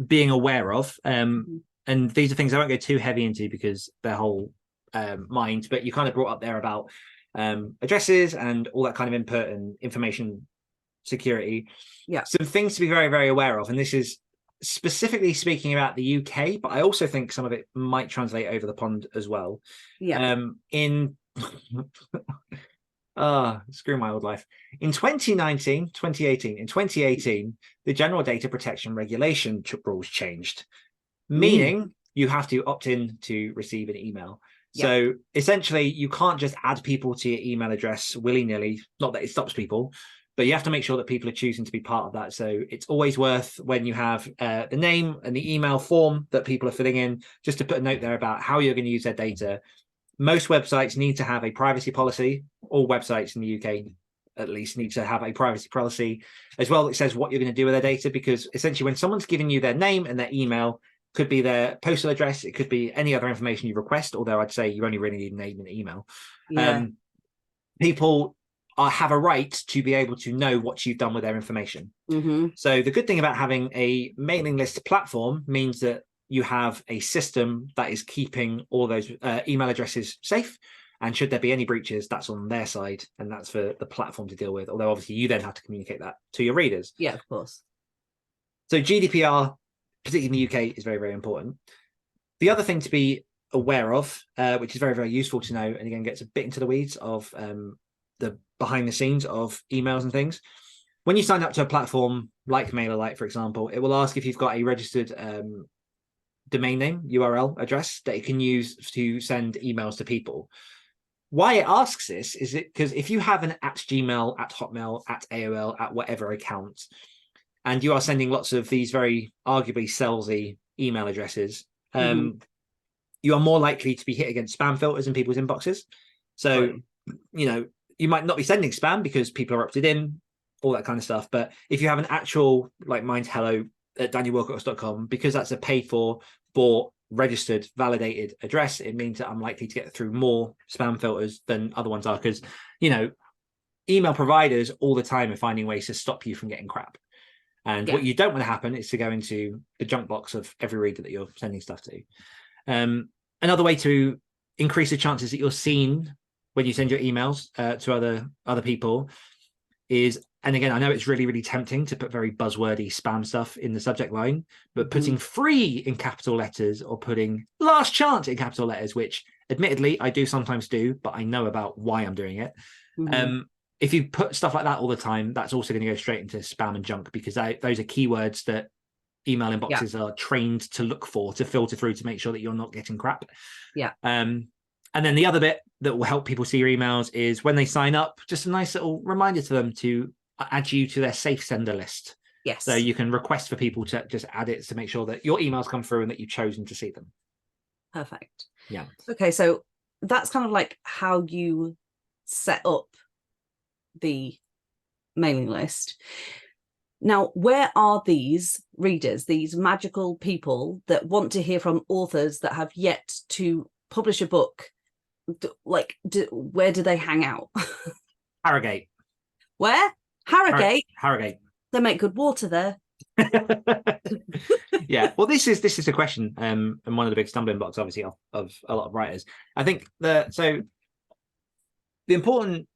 being aware of. And these are things I won't go too heavy into because they're whole mind, but you kind of brought up there about addresses and all that kind of input and information security. Yeah. Some things to be very, very aware of. And this is specifically speaking about the UK, but I also think some of it might translate over the pond as well. Yeah. Screw my old life. In 2018, the General Data Protection Regulation rules changed, meaning you have to opt in to receive an email. Yeah. So essentially, you can't just add people to your email address willy-nilly. Not that it stops people, but you have to make sure that people are choosing to be part of that. So it's always worth, when you have the name and the email form that people are filling in, just to put a note there about how you're going to use their data. Most websites need to have a privacy policy. All websites in the UK, at least, need to have a privacy policy as well. It says what you're going to do with their data, because essentially when someone's giving you their name and their email, could be their postal address, it could be any other information you request, although I'd say you only really need a name and email. Yeah. People have a right to be able to know what you've done with their information. So the good thing about having a mailing list platform means that you have a system that is keeping all those email addresses safe. And should there be any breaches, that's on their side, and that's for the platform to deal with. Although obviously you then have to communicate that to your readers. Yeah, of course. So GDPR, particularly in the UK, is very, very important. The other thing to be aware of, which is very, very useful to know, and again gets a bit into the weeds of the behind the scenes of emails and things. When you sign up to a platform like MailerLite, for example, it will ask if you've got a registered domain name, URL address that it can use to send emails to people. Why it asks this is because if you have an @Gmail, @Hotmail, @AOL, @whatever account, and you are sending lots of these very arguably salesy email addresses, you are more likely to be hit against spam filters in people's inboxes. So, you know, you might not be sending spam because people are opted in, all that kind of stuff. But if you have an actual, like mine's hello@danielwillcocks.com, because that's a paid for, bought, registered, validated address, it means that I'm likely to get through more spam filters than other ones are, because, you know, email providers all the time are finding ways to stop you from getting crap. And what you don't want to happen is to go into the junk box of every reader that you're sending stuff to. Another way to increase the chances that you're seen when you send your emails to other people is, and again, I know it's really, really tempting to put very buzzwordy spam stuff in the subject line, but putting free in capital letters or putting last chance in capital letters, which admittedly I do sometimes do, but I know about why I'm doing it. If you put stuff like that all the time, that's also going to go straight into spam and junk, because those are keywords that email inboxes are trained to look for, to filter through, to make sure that you're not getting crap. And then the other bit that will help people see your emails is when they sign up, just a nice little reminder to them to add you to their safe sender list. Yes. So you can request for people to just add it to make sure that your emails come through and that you've chosen to see them. Perfect. Yeah. Okay, so that's kind of like how you set up the mailing list. Now, where are these readers, these magical people that want to hear from authors that have yet to publish a book? Where do they hang out? Harrogate. Where? Harrogate. Harrogate. They make good water there. Yeah. Well, this is a question, and one of the big stumbling blocks, obviously, of a lot of writers. I think the important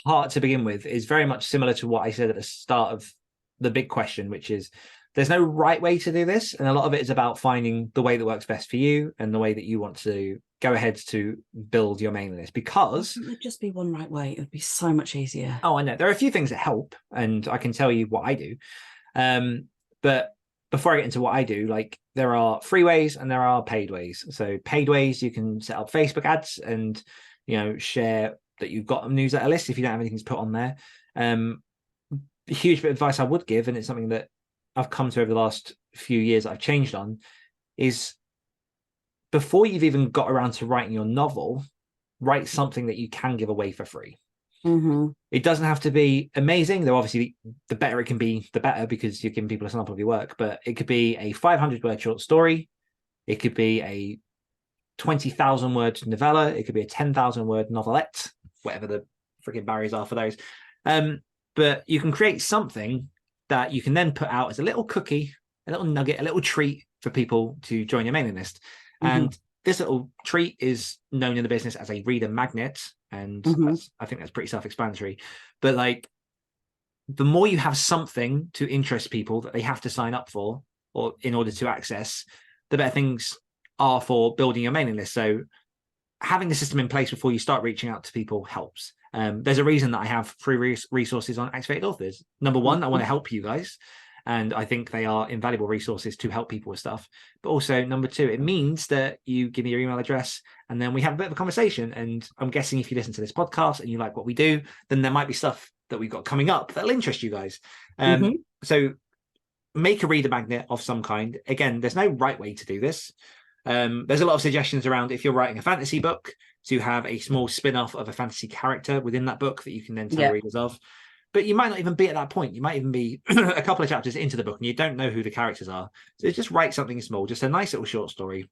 part to begin with is very much similar to what I said at the start of the big question, which is there's no right way to do this, and a lot of it is about finding the way that works best for you and the way that you want to go ahead to build your mailing list. Because it would just be one right way, it would be so much easier. Oh, I know there are a few things that help, and I can tell you what I do. But before I get into what I do, like, there are free ways and there are paid ways. So paid ways, you can set up Facebook ads and, you know, share that you've got a newsletter list if you don't have anything to put on there. A huge bit of advice I would give, and it's something that I've come to over the last few years that I've changed on, is before you've even got around to writing your novel, write something that you can give away for free. It doesn't have to be amazing, though obviously the better it can be, the better, because you're giving people a sample of your work. But it could be a 500-word short story, it could be a 20,000-word novella, it could be a 10,000-word novelette, whatever the freaking barriers are for those. But you can create something that you can then put out as a little cookie, a little nugget, a little treat for people to join your mailing list. And this little treat is known in the business as a reader magnet. And I think that's pretty self-explanatory. But like, the more you have something to interest people that they have to sign up for, or in order to access, the better things are for building your mailing list. So having the system in place before you start reaching out to people helps. There's a reason that I have free resources on Activated Authors. Number one, I want to help you guys, and I think they are invaluable resources to help people with stuff. But also, number two, it means that you give me your email address and then we have a bit of a conversation. And I'm guessing if you listen to this podcast and you like what we do, then there might be stuff that we've got coming up that'll interest you guys. So make a reader magnet of some kind. Again, there's no right way to do this. There's a lot of suggestions around, if you're writing a fantasy book, to have a small spin-off of a fantasy character within that book that you can then tell readers of. But you might not even be at that point. You might even be a couple of chapters into the book and you don't know who the characters are. So just write something small, just a nice little short story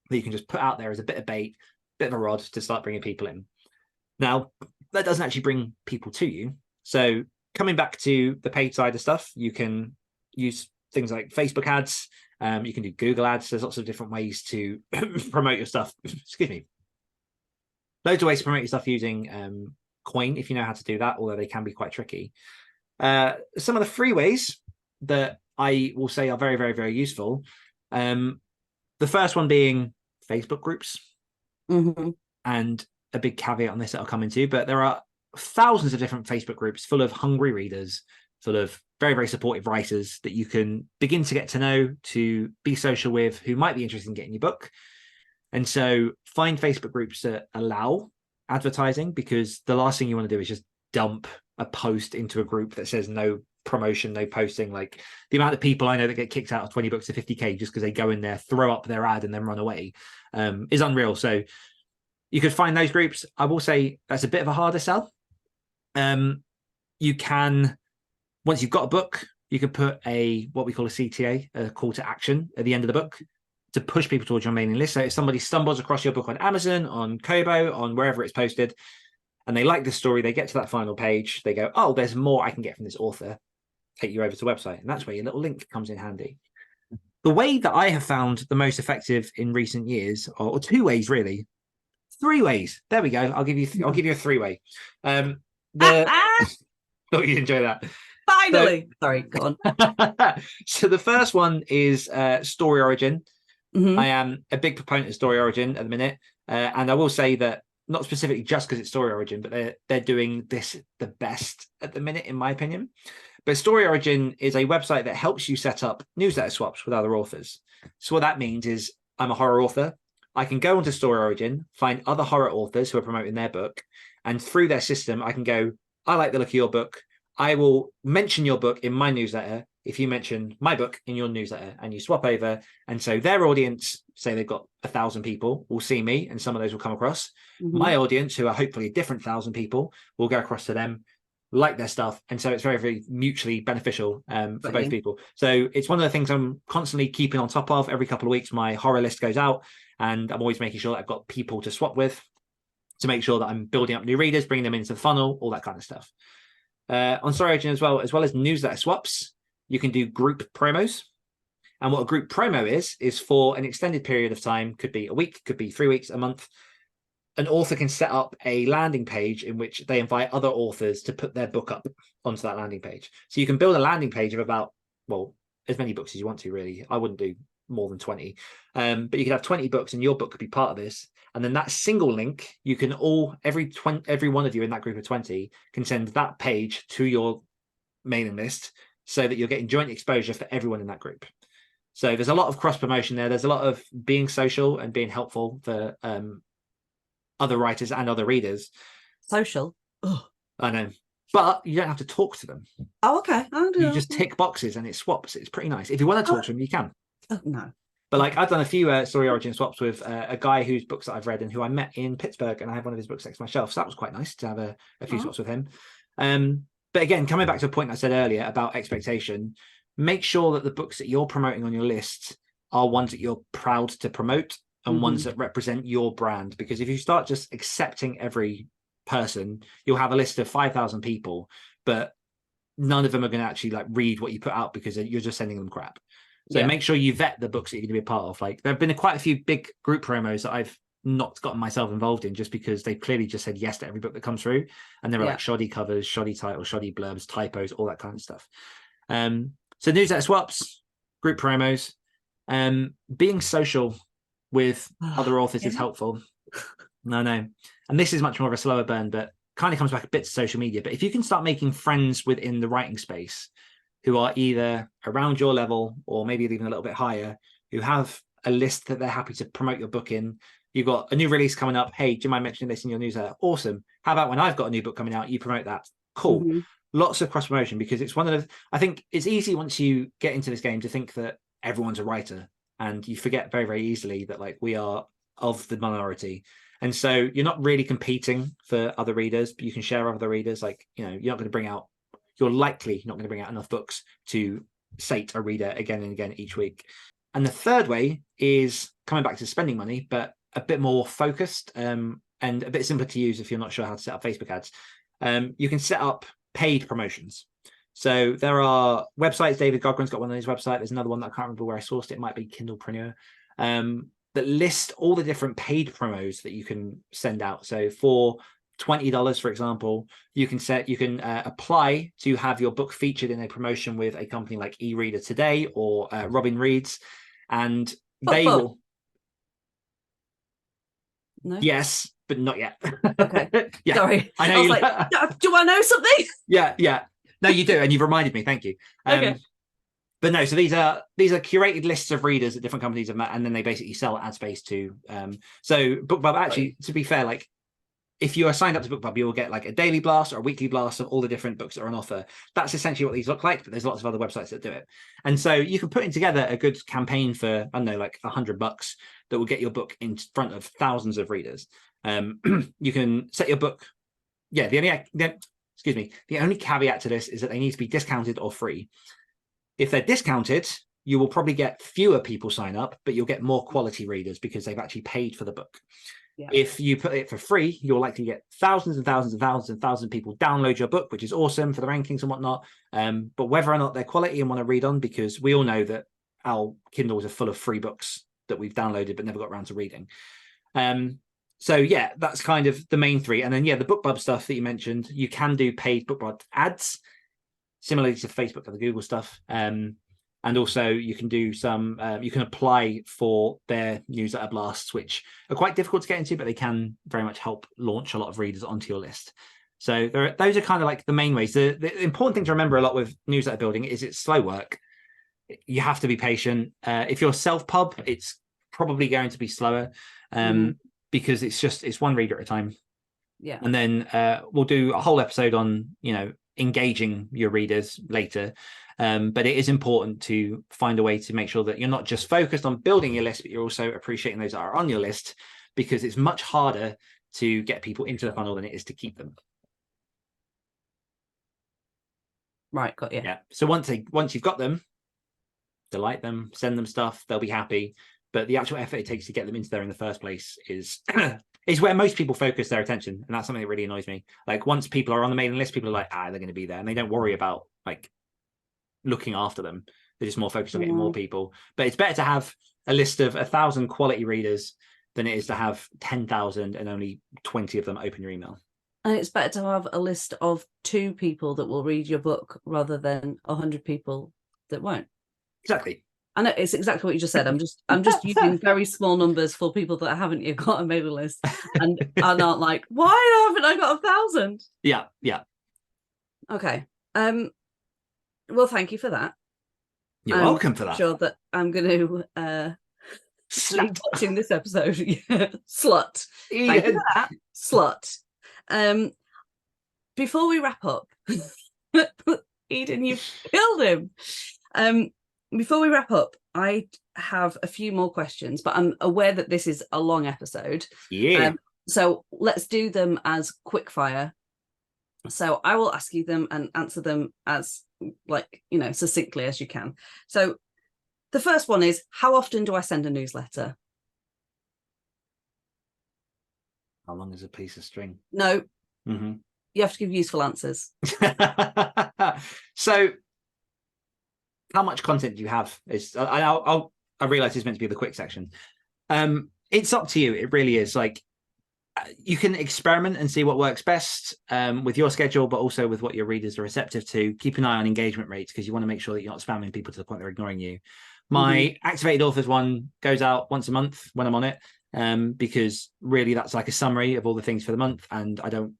that you can just put out there as a bit of bait, bit of a rod to start bringing people in. Now, that doesn't actually bring people to you. So coming back to the paid side of stuff, you can use things like Facebook ads. You can do Google ads. There's lots of different ways to promote your stuff. Excuse me. Loads of ways to promote your stuff using Coin, if you know how to do that, although they can be quite tricky. Some of the free ways that I will say are very, very, very useful. The first one being Facebook groups. And a big caveat on this that I'll come into, but there are thousands of different Facebook groups full of hungry readers, full of very, very supportive writers that you can begin to get to know, to be social with, who might be interested in getting your book. And so find Facebook groups that allow advertising, because the last thing you want to do is just dump a post into a group that says no promotion, no posting. Like, the amount of people I know that get kicked out of 20 books to 50k just because they go in there, throw up their ad and then run away is unreal. So you could find those groups. I will say that's a bit of a harder sell, You can, once you've got a book, you can put what we call a CTA, a call to action, at the end of the book to push people towards your mailing list. So if somebody stumbles across your book on Amazon, on Kobo, on wherever it's posted, and they like the story, they get to that final page, they go, oh, there's more I can get from this author, take you over to the website. And that's where your little link comes in handy. The way that I have found the most effective in recent years, or two ways really, three ways. There we go. I'll give you a three-way. Thought you'd enjoy that. Finally. Sorry, go on. So the first one is Story Origin. Mm-hmm. I am a big proponent of Story Origin at the minute. And I will say that not specifically just because it's Story Origin, but they're doing this the best at the minute, in my opinion. But Story Origin is a website that helps you set up newsletter swaps with other authors. So what that means is I'm a horror author. I can go onto Story Origin, find other horror authors who are promoting their book, and through their system, I can go, I like the look of your book. I will mention your book in my newsletter if you mention my book in your newsletter, and you swap over. And so their audience, say they've got 1,000 people, will see me, and some of those will come across. Mm-hmm. My audience, who are hopefully a different 1,000 people, will go across to them, like their stuff. And so it's very, very mutually beneficial for both people. So it's one of the things I'm constantly keeping on top of. Every couple of weeks, my horror list goes out, and I'm always making sure that I've got people to swap with to make sure that I'm building up new readers, bringing them into the funnel, all that kind of stuff. On Story Origin as well as newsletter swaps, you can do group promos. And what a group promo is for an extended period of time, could be a week, could be 3 weeks, a month. An author can set up a landing page in which they invite other authors to put their book up onto that landing page. So you can build a landing page of about, well, as many books as you want to, really. I wouldn't do more than 20. But you could have 20 books and your book could be part of this. And then that single link, you can every one of you in that group of 20 can send that page to your mailing list so that you're getting joint exposure for everyone in that group. So there's a lot of cross promotion there. There's a lot of being social and being helpful for other writers and other readers. Social. Ugh. I know. But you don't have to talk to them. Oh, okay. You just tick boxes and it swaps. It's pretty nice. If you want to talk to them, you can. Oh, no. But like I've done a few Story Origin swaps with a guy whose books that I've read and who I met in Pittsburgh, and I have one of his books next to my shelf. So that was quite nice to have a few swaps with him. But again, coming back to a point I said earlier about expectation, make sure that the books that you're promoting on your list are ones that you're proud to promote and ones that represent your brand. Because if you start just accepting every person, you'll have a list of 5,000 people, but none of them are going to actually like read what you put out because you're just sending them crap. So make sure you vet the books that you're going to be a part of. Like there have been quite a few big group promos that I've not gotten myself involved in just because they clearly just said yes to every book that comes through. And there were like shoddy covers, shoddy titles, shoddy blurbs, typos, all that kind of stuff. So newsletter swaps, group promos, being social with other authors is helpful. No. And this is much more of a slower burn, but kind of comes back a bit to social media. But if you can start making friends within the writing space who are either around your level or maybe even a little bit higher, who have a list that they're happy to promote your book in. You've got a new release coming up. Hey, do you mind mentioning this in your newsletter? Awesome. How about when I've got a new book coming out, you promote that? Cool. Lots of cross promotion, because it's one of the, I think it's easy once you get into this game to think that everyone's a writer, and you forget very, very easily that like we are of the minority. And so you're not really competing for other readers, but you can share with other readers. Like, you know, you're likely not going to bring out enough books to sate a reader again and again each week. And the third way is coming back to spending money, but a bit more focused and a bit simpler to use if you're not sure how to set up Facebook ads. You can set up paid promotions. So there are websites. David Gogren's got one on his website. There's another one that I can't remember where I sourced it. It might be Kindlepreneur, that list all the different paid promos that you can send out. So for $20, for example, you can apply to have your book featured in a promotion with a company like eReader Today or Robin Reads, and they will. No? Yes, but not yet. Okay. Yeah. Sorry. I know. I was like, do I know something? Yeah. No, you do, and you've reminded me. Thank you. Okay. But no, so these are curated lists of readers that different companies have met, and then they basically sell ad space to. So BookBub, actually, to be fair, like if you are signed up to BookBub, you will get like a daily blast or a weekly blast of all the different books that are on offer. That's essentially what these look like, but there's lots of other websites that do it. And so you can put in together a good campaign for, I don't know, like $100 that will get your book in front of thousands of readers. You can set your book. Yeah, the excuse me, the only caveat to this is that they need to be discounted or free. If they're discounted, you will probably get fewer people sign up, but you'll get more quality readers because they've actually paid for the book. Yeah. If you put it for free, you'll likely get thousands and thousands and thousands and thousands of people download your book, which is awesome for the rankings and whatnot. But whether or not they're quality and want to read on, because we all know that our Kindles are full of free books that we've downloaded but never got around to reading. So yeah, that's kind of the main three. And then the BookBub stuff that you mentioned, you can do paid BookBub ads, similarly to Facebook and the Google stuff. And also you can do some, you can apply for their newsletter blasts, which are quite difficult to get into, but they can very much help launch a lot of readers onto your list. So those are kind of like the main ways. The important thing to remember a lot with newsletter building is it's slow work. You have to be patient. If you're self-pub, it's probably going to be slower because it's one reader at a time. Yeah. And then we'll do a whole episode on, engaging your readers later. But it is important to find a way to make sure that you're not just focused on building your list, but you're also appreciating those that are on your list, because it's much harder to get people into the funnel than it is to keep them. Right, got you. Yeah. So once you've got them, delight them, send them stuff, they'll be happy. But the actual effort it takes to get them into there in the first place is is where most people focus their attention. And that's something that really annoys me. Like once people are on the mailing list, people are like, they're going to be there. And they don't worry about like looking after them. They're just more focused on getting more people. But it's better to have a list of 1,000 quality readers than it is to have 10,000 and only 20 of them open your email. And it's better to have a list of 2 people that will read your book rather than 100 people that won't. Exactly. I know it's exactly what you just said. I'm just using very small numbers for people that haven't yet got a mailing list and aren't like, why haven't I got 1,000? Yeah. Okay. Well, thank you for that. You're welcome for that. I'm sure that I'm going to sleep watching this episode. Slut. Thank you for that. Slut. Before we wrap up, Eden, you've killed him. Before we wrap up, I have a few more questions, but I'm aware that this is a long episode. Yeah. So let's do them as quickfire. So I will ask you them and answer them as succinctly as you can. So the first one is, how often do I send a newsletter? How long is a piece of string? No. Mm-hmm. You have to give useful answers. So how much content do you have? I realize it's meant to be the quick section. It's up to you. It really is. Like, you can experiment and see what works best with your schedule, but also with what your readers are receptive to. Keep an eye on engagement rates because you want to make sure that you're not spamming people to the point they're ignoring you. My activated authors one goes out once a month when I'm on it, because really that's like a summary of all the things for the month, and I don't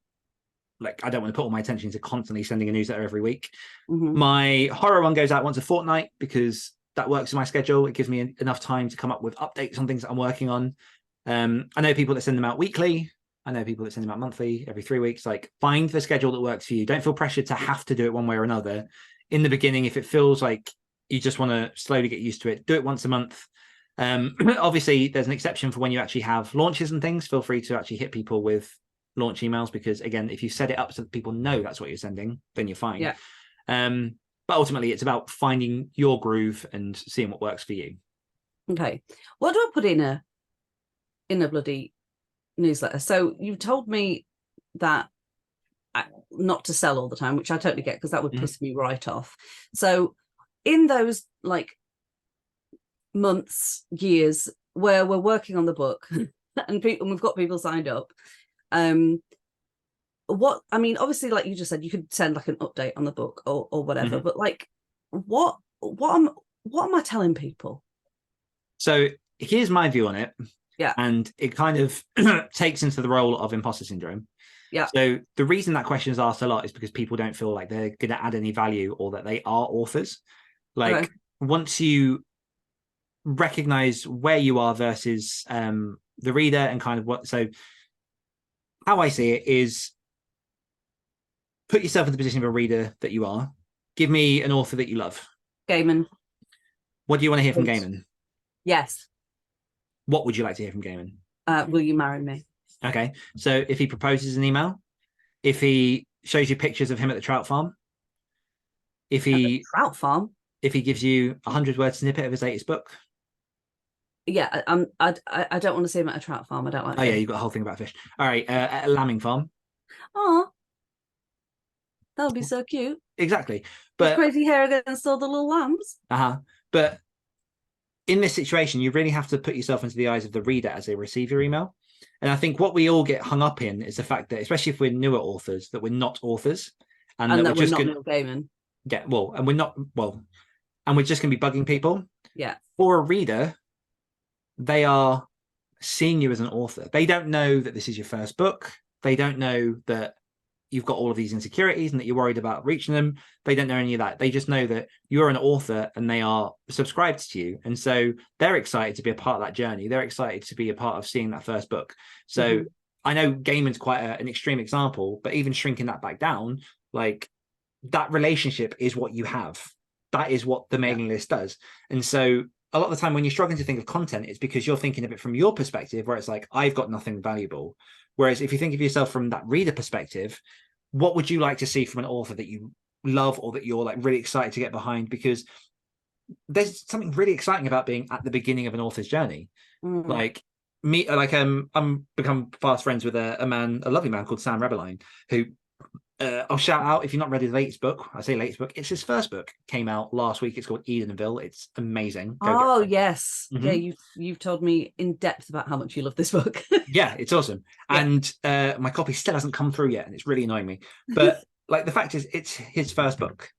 want to put all my attention to constantly sending a newsletter every week. My horror one goes out once a fortnight because that works in my schedule. It gives me enough time to come up with updates on things that I'm working on. I know people that send them out weekly. I know people that send them out monthly, every 3 weeks. Like, find the schedule that works for you. Don't feel pressured to have to do it one way or another. In the beginning, if it feels like you just want to slowly get used to it, do it once a month. Obviously, there's an exception for when you actually have launches and things. Feel free to actually hit people with launch emails, because again, if you set it up so that people know that's what you're sending, then you're fine. Yeah. But ultimately, it's about finding your groove and seeing what works for you. Okay. What do I put in a bloody newsletter? So you told me that not to sell all the time, which I totally get because that would piss me right off. So in those like months, years where we're working on the book and we've got people signed up, obviously, like you just said, you could send like an update on the book or whatever, but like what am I telling people? So here's my view on it. Yeah. And it kind of takes into the role of imposter syndrome. Yeah. So the reason that question is asked a lot is because people don't feel like they're going to add any value or that they are authors. Like, once you recognize where you are versus the reader and kind of what, so how I see it is, put yourself in the position of a reader that you are. Give me an author that you love. Gaiman. What do you want to hear from Gaiman? Yes. What would you like to hear from Gaiman? Will you marry me? Okay. So if he proposes an email, if he shows you pictures of him at the trout farm, if At the he trout farm. if he gives you 100-word snippet of his latest book. Yeah, I don't want to see him at a trout farm. I don't like Oh yeah, fish. you've got a whole thing about fish. All right, at a lambing farm. Oh, that would be so cute. Exactly. His But crazy hair against all the little lambs. but in this situation, you really have to put yourself into the eyes of the reader as they receive your email. And I think what we all get hung up in is the fact that, especially if we're newer authors, that we're not authors, and that we're just not gonna Neil Gaiman. get and we're not and we're just going to be bugging people. Yeah. For a reader, they are seeing you as an author. They don't know that this is your first book. They don't know that you've got all of these insecurities and that you're worried about reaching them. They don't know any of that. They just know that you're an author and they are subscribed to you. And so they're excited to be a part of that journey. They're excited to be a part of seeing that first book. So I know Gaiman's quite an extreme example, but even shrinking that back down, like that relationship is what you have. That is what the mailing list does. And so a lot of the time when you're struggling to think of content, it's because you're thinking of it from your perspective, where it's like, I've got nothing valuable. Whereas if you think of yourself from that reader perspective, what would you like to see from an author that you love or that you're like really excited to get behind? Because there's something really exciting about being at the beginning of an author's journey. Like me, like I'm become fast friends with a lovely man called Sam Rebeline, who I'll shout out if you've not read his latest book. I say latest book, it's his first book, came out last week. It's called Edenville. It's amazing. Oh yes. Yeah, you've told me in depth about how much you love this book. Yeah, it's awesome. And my copy still hasn't come through yet, and it's really annoying me. But like the fact is, it's his first book,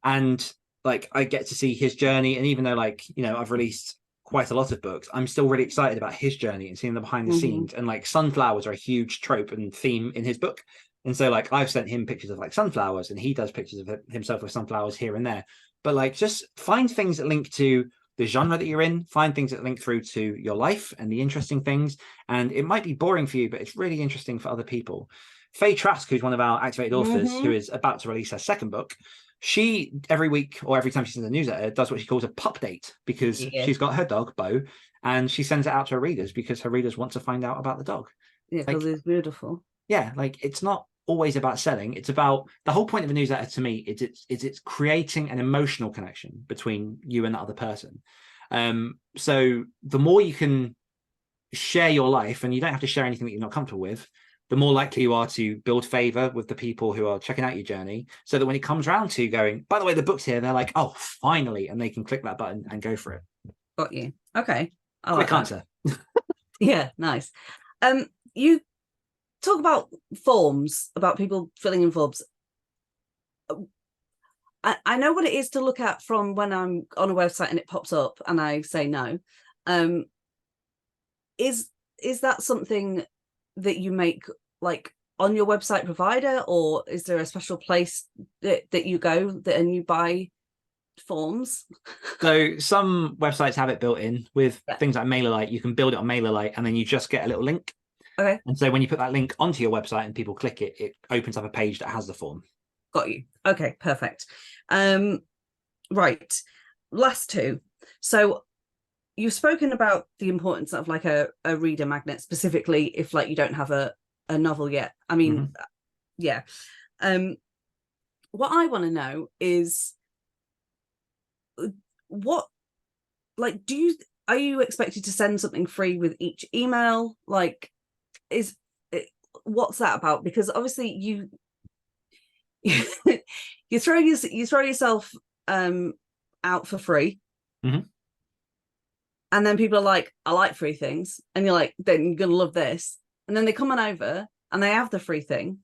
and like I get to see his journey. And even though like I've released quite a lot of books, I'm still really excited about his journey and seeing the behind the scenes. And like sunflowers are a huge trope and theme in his book. And so like I've sent him pictures of like sunflowers, and he does pictures of himself with sunflowers here and there. But like just find things that link to the genre that you're in, find things that link through to your life and the interesting things. And it might be boring for you, but it's really interesting for other people. Faye Trask, who's one of our activated authors, who is about to release her second book, she every week or every time she sends a newsletter does what she calls a pup date, because she's got her dog Bo, and she sends it out to her readers because her readers want to find out about the dog. Yeah, because it's beautiful. Yeah, like it's not always about selling. It's about the whole point of a newsletter to me is it's creating an emotional connection between you and the other person. So the more you can share your life, and you don't have to share anything that you're not comfortable with, the more likely you are to build favor with the people who are checking out your journey, so that when it comes around to going, by the way, the book's here, they're like, oh, finally, and they can click that button and go for it. Got you. Okay. Quick answer. Yeah, nice. You talk about forms, about people filling in forms. I know what it is to look at from when I'm on a website and it pops up and I say no. Is that something that you make like on your website provider, or is there a special place that you go and you buy forms? So some websites have it built in with things like MailerLite. You can build it on MailerLite and then you just get a little link. Okay. And so when you put that link onto your website and people click it, it opens up a page that has the form. Got you. Okay, perfect. Right. Last two. So you've spoken about the importance of like a reader magnet, specifically if like you don't have a novel yet. I mean, yeah. What I want to know is what, like, are you expected to send something free with each email? Like, what's that about? Because obviously you throw yourself out for free, and then people are like, I like free things, and you're like, then you're gonna love this, and then they come on over and they have the free thing.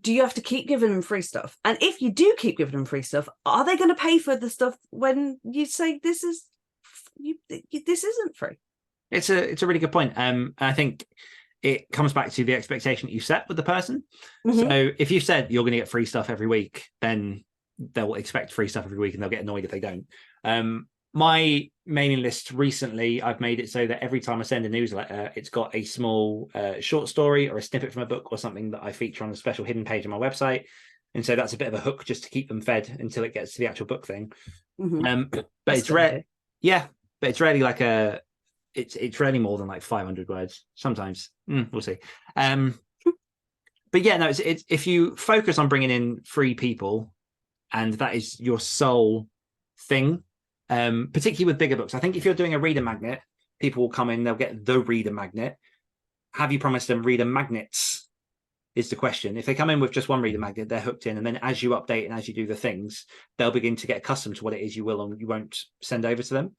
Do you have to keep giving them free stuff? And if you do keep giving them free stuff, are they going to pay for the stuff when you say this isn't free? It's a really good point. I think it comes back to the expectation that you set with the person. So if you said you're going to get free stuff every week, then they'll expect free stuff every week and they'll get annoyed if they don't. My mailing list recently, I've made it so that every time I send a newsletter, it's got a small short story or a snippet from a book or something that I feature on a special hidden page on my website. And so that's a bit of a hook just to keep them fed until it gets to the actual book thing. But it's rare. Yeah, but it's rarely like it's rarely more than like 500 words. Sometimes we'll see. But But yeah, no, it's if you focus on bringing in free people, and that is your sole thing, particularly with bigger books. I think if you're doing a reader magnet, people will come in, they'll get the reader magnet. Have you promised them reader magnets? Is the question. If they come in with just one reader magnet, they're hooked in, and then as you update and as you do the things, they'll begin to get accustomed to what it is you will and you won't send over to them.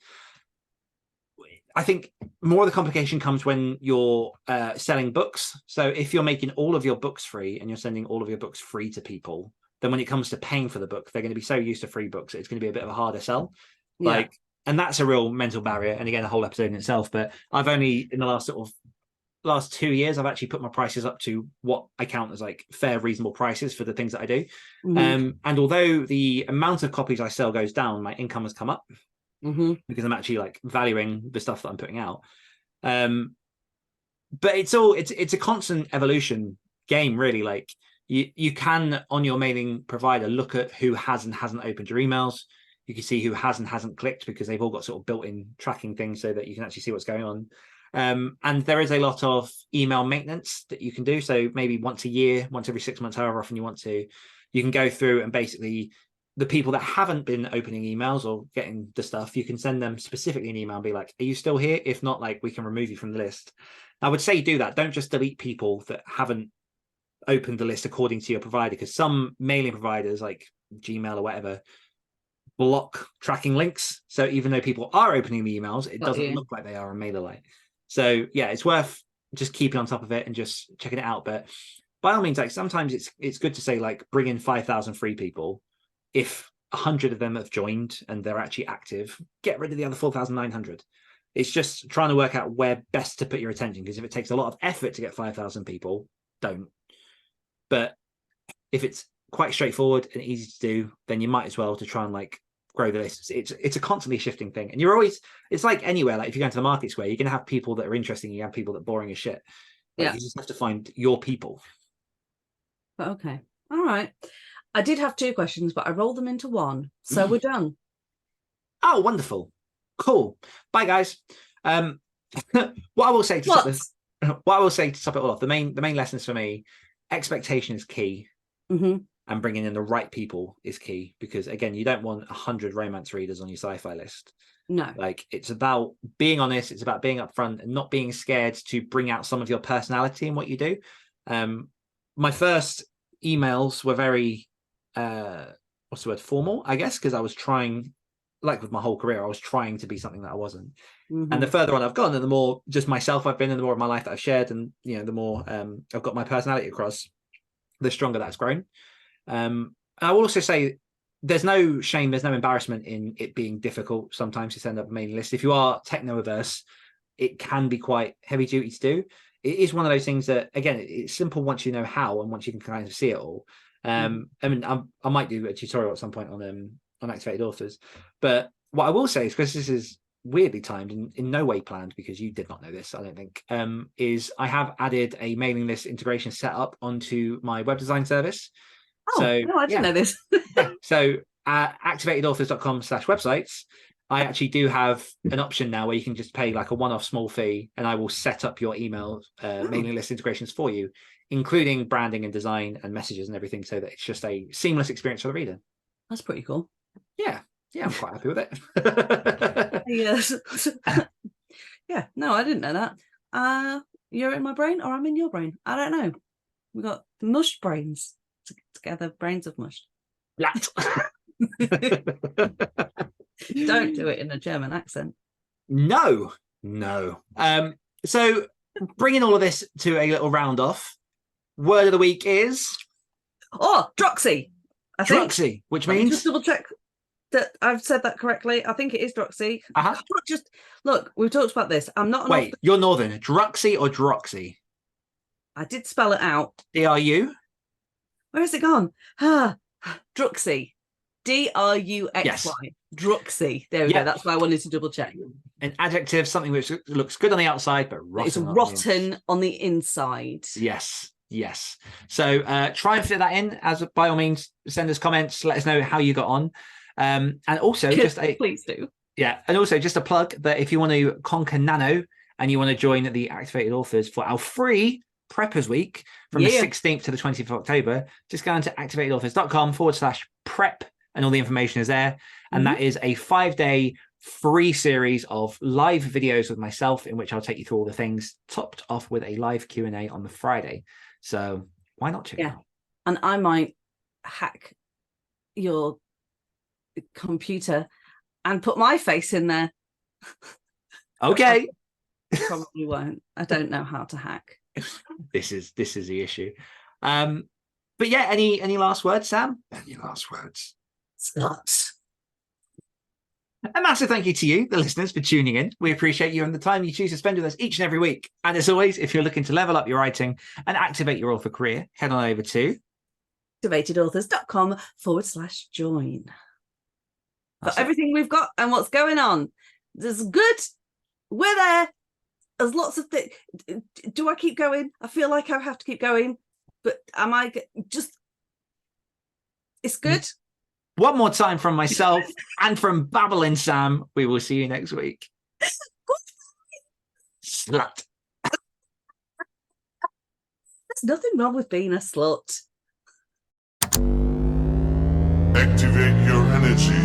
I think more of the complication comes when you're selling books. So if you're making all of your books free and you're sending all of your books free to people, then when it comes to paying for the book, they're going to be so used to free books, it's going to be a bit of a harder sell. Like, and that's a real mental barrier. And again, a whole episode in itself. But I've only in the last 2 years, I've actually put my prices up to what I count as like fair, reasonable prices for the things that I do. And although the amount of copies I sell goes down, my income has come up. Because I'm actually like valuing the stuff that I'm putting out. But it's a constant evolution game, really. Like you can, on your mailing provider, look at who has and hasn't opened your emails. You can see who has and hasn't clicked, because they've all got sort of built-in tracking things so that you can actually see what's going on. And there is a lot of email maintenance that you can do. So maybe once a year, once every 6 months, however often you want to, you can go through and basically the people that haven't been opening emails or getting the stuff, you can send them specifically an email and be like, are you still here? If not, like, we can remove you from the list. I would say do that. Don't just delete people that haven't opened the list according to your provider, because some mailing providers like Gmail or whatever block tracking links. So even though people are opening the emails, it doesn't look like they are a MailerLite. So yeah, it's worth just keeping on top of it and just checking it out. But by all means, like, sometimes it's good to say, like, bring in 5,000 free people. If 100 of them have joined and they're actually active, get rid of the other 4,900. It's just trying to work out where best to put your attention, because if it takes a lot of effort to get 5,000 people, don't. But if it's quite straightforward and easy to do, then you might as well to try and like grow the list. It's a constantly shifting thing, and you're always, it's like anywhere, like if you go into the market square, you're going to have people that are interesting, you have people that are boring as shit. Like, you just have to find your people. Okay, all right. I did have 2 questions, but I rolled them into one, so we're done. Oh, wonderful. Cool. Bye, guys. What I will say to top it all off, the main lessons for me, expectation is key, and bringing in the right people is key, because again, you don't want 100 romance readers on your sci-fi list. No, like, it's about being honest, it's about being upfront and not being scared to bring out some of your personality in what you do. My first emails were very what's the word, formal, I guess, because I was trying, like with my whole career, I was trying to be something that I wasn't. And the further on I've gone, and the more just myself I've been, and the more of my life that I've shared, and the more I've got my personality across, the stronger that's grown. And I will also say there's no shame, there's no embarrassment in it being difficult sometimes to send up a mailing list. If you are techno-averse, it can be quite heavy duty to do. It is one of those things that, again, it's simple once you know how and once you can kind of see it all. I mean, I might do a tutorial at some point on activated authors, but what I will say is, because this is weirdly timed and in no way planned, because you did not know this, I don't think, is I have added a mailing list integration setup onto my web design service. Oh, so, no, I didn't know this. So at activatedauthors.com/websites, I actually do have an option now where you can just pay like a one-off small fee, and I will set up your email mailing list integrations for you, including branding and design and messages and everything, so that it's just a seamless experience for the reader. That's pretty cool. Yeah, I'm quite happy with it. Yes. Yeah, no, I didn't know that. You're in my brain or I'm in your brain. I don't know. We've got mushed brains together, brains of mush. Blatt. Don't do it in a German accent. No. So bringing all of this to a little round off, word of the week is Droxy. Droxy, which means, just double check that I've said that correctly. I think it is Droxy. Just look, we've talked about this. I'm not. Wait, you're Northern. Droxy or Droxy? I did spell it out. DRU. Where has it gone? Droxy. DRUXY. Yes. Droxy. There we go. That's why I wanted to double check. An adjective, something which looks good on the outside, but rotten. It's rotten on the inside. Yes. So try and fit that in. As by all means, send us comments. Let us know how you got on. And also, please do. Yeah, and also just a plug that if you want to conquer Nano and you want to join the Activated Authors for our free Preppers Week from the 16th to the 20th of October. Just go on to activatedauthors.com/prep and all the information is there. And that is a 5-day free series of live videos with myself in which I'll take you through all the things, topped off with a live Q&A on the Friday. So why not check it out? And I might hack your computer and put my face in there. Okay. Probably won't. I don't know how to hack. This is the issue. But yeah, any last words, Sam? Any last words? Sluts. A massive thank you to you, the listeners, for tuning in. We appreciate you and the time you choose to spend with us each and every week. And as always, if you're looking to level up your writing and activate your author career, head on over to activatedauthors.com/join. For everything we've got and what's going on. There's good. We're there. There's lots of things. Do I keep going? I feel like I have to keep going. But am I just... It's good. One more time from myself and from Babbling Sam. We will see you next week. Slut. There's nothing wrong with being a slut. Activate your energy.